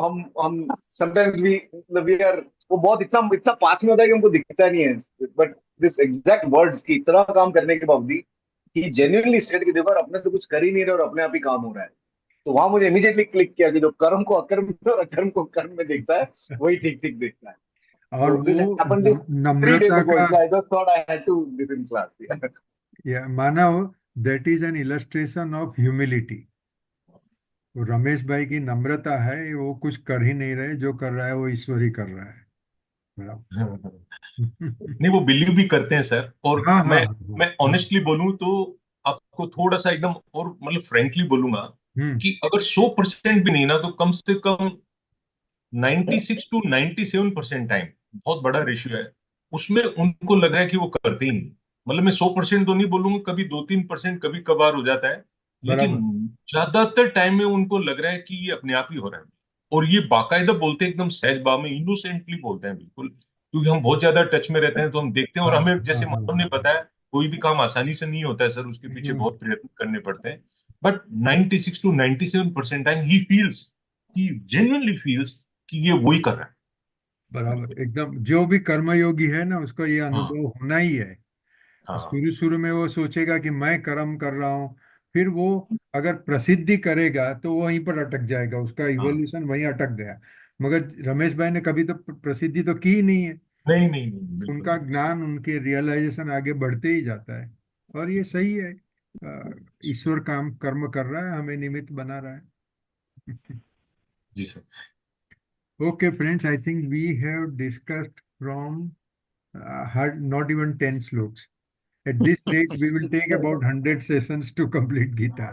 हम sometimes we are, वो बहुत इतना इतना पास में होता है कि हमको दिखता नहीं है। बट दिस एग्जैक्ट वर्ड्स की इतना काम करने के बावजूद कि जेन्युइनली स्टेट की, देखो यार, अपने तो कुछ कर ही नहीं रहे और अपने आप ही काम हो रहा है। तो वहां मुझे इमीडिएटली क्लिक किया कि जो कर्म को अकर्म में और अकर्म को कर्म में देखता है, वही ठीक ठीक देखता है। और तो दिस वो happened this 3 days Namrata ago, का, इसलिए I just thought I had to this in class. या मानव, that is an illustration of humility. Ramesh भाई की नम्रता है, वो कुछ कर ही नहीं रहे, जो कर रहा है वो ईश्वर ही कर रहा है। बराबर। नहीं, वो बिलीव भी करते हैं सर। और हाँ, हाँ, मैं हाँ. ऑनेस्टली बोलूं तो आपको थोड़ा सा एकदम और मतलब फ्रेंकली बोलूंगा हम्म. कि अगर 100% भी नहीं ना, तो कम से कम 96 to 97% टाइम, बहुत बड़ा रेशियो है, उसमें उनको लग रहा है कि वो करते ही नहीं। मतलब मैं 100% तो नहीं बोलूंगा, कभी 2-3% कभी कभार हो जाता है, लेकिन बराबर. ज्यादातर टाइम में उनको लग रहा है कि ये अपने आप ही हो रहा है। और ये बाकायदा बोलते हैं, एकदम सहज भाव में, इनोसेंटली बोलते हैं बिल्कुल, क्योंकि हम बहुत ज्यादा टच में रहते हैं, तो हम देखते हैं। और हाँ, हमें, हाँ, जैसे हाँ, मानव ने हाँ. बताया, कोई भी काम आसानी से नहीं होता है सर, उसके पीछे हम्म. बहुत प्रयत्न करने पड़ते हैं। But 96 to 97% time he feels, he genuinely feels कि ये वही कर रहा है। बराबर, एकदम। जो भी कर्मयोगी है ना, उसको ये हाँ अनुभव होना ही है। हाँ शुरू शुरू में वो सोचेगा कि मैं कर्म कर रहा हूँ, फिर वो अगर प्रसिद्धि करेगा तो वो वहीं पर अटक जाएगा, उसका हाँ। इवोल्यूशन वहीं अटक गया। मगर रमेश भाई ने कभी तो प्रसिद्धि तो की ही नहीं है। नहीं नहीं नहीं, बिल्कुल उनका नहीं। ज्ञान, उनके रियलाइजेशन आगे बढ़ते ही जाता है। और ये सही है। ईश्वर काम कर्म कर रहा है, हमें निमित्त बना रहा है। जी sir. Okay, friends, I think we have discussed from not even 10 sloks. At this rate, we will take about 100 sessions to complete Gita.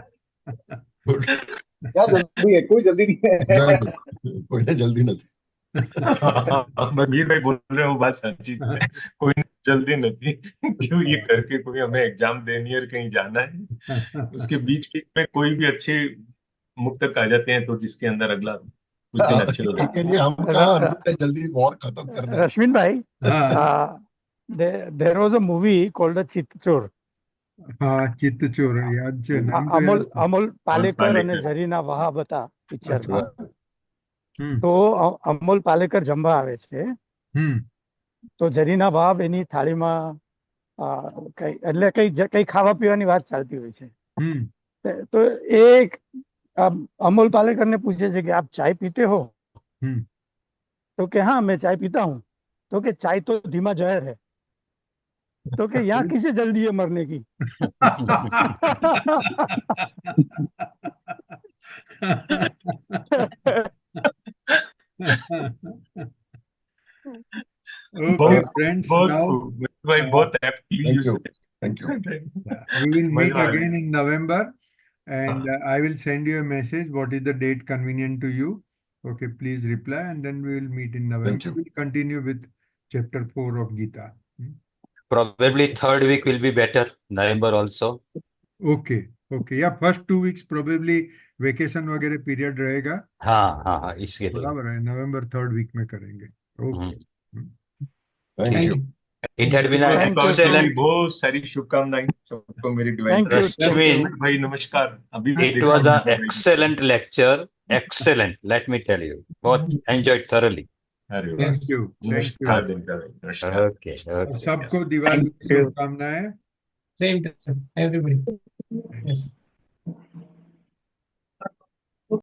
Good. क्या जल्दी है, कोई जल्दी नहीं एंजॉय है। करो, कोई जल्दी नहीं। मीर भाई बोल रहे हो, बात सच्ची है। कोई जल्दी नहीं, क्यों ये करके कोई हमें एग्जाम देनी है और कहीं जाना है, उसके बीच बीच में कोई भी अच्छे मुक्तक आ जाते हैं, तो जिसके अंदर अगला कुछ दिन अच्छे हो इसी जाते के लिए हम कहाँ, हमको तो जल्दी वॉर खत्म करना है। रश्मिन भाई, हाँ, there was a movie called the Chitchor. हाँ, चित्तचोर याद છે, નામ તો અમોલ યાદ છે. અમોલ हैं। और પાલેકર અને पालेकर। ઝરીના વહાબ હતા પિક્ચરમાં. अच्छा. हम्म. તો અમોલ પાલેકર જમવા આવે છે, हम्म. તો ઝરીના વહાબ એની થાળીમાં કઈ એટલે કઈ ખાવા પીવાની વાત ચાલતી હોય છે. हम्म. તો એ अब अमोल पालेकर ने पूछे છે કે આપ ચાય પીતે हो? हम्म तो कि हाँ मैं चाय पीता हूँ। तो कि चाय तो धीमा जहर है। तो कि यहाँ किसे जल्दी है मरने की? Okay, बहुत friends. बहुत Now, खूब भाई, uh, बहुत aptly Thank use you. Thank you. we will meet मजा आ again गया। in November, and हाँ, I will send you a message. What is the date convenient to you? Okay, please reply, and then we will meet in Thank November. you. We'll continue with chapter 4 of Gita. Probably third week will be better. November also. Okay, okay. Yeah, first 2 weeks probably vacation वगैरह period रहेगा। हाँ हाँ हाँ, इसके लिए। बराबर है, नवंबर 3rd week में करेंगे। हम्म, ओके। Thank ठीक you. है। It had been an thank you record के लिए excellent. बहुत सारी शुभकामनाएं सबको, मेरी डिवाइन थैंक यू तरफ से। थैंक यू Rashmin, भाई नमस्कार, अभी it देखा was हमने an भाई को। excellent lecture. Excellent. Let me tell you. बहुत enjoyed thoroughly. अरे वाह, थैंक यू। नमस्कार दिनकर भाई, नमस्कार। Okay, और okay. सबको दिवाली की थैंक यू। शुभकामनाएं। Same to everybody. Yes.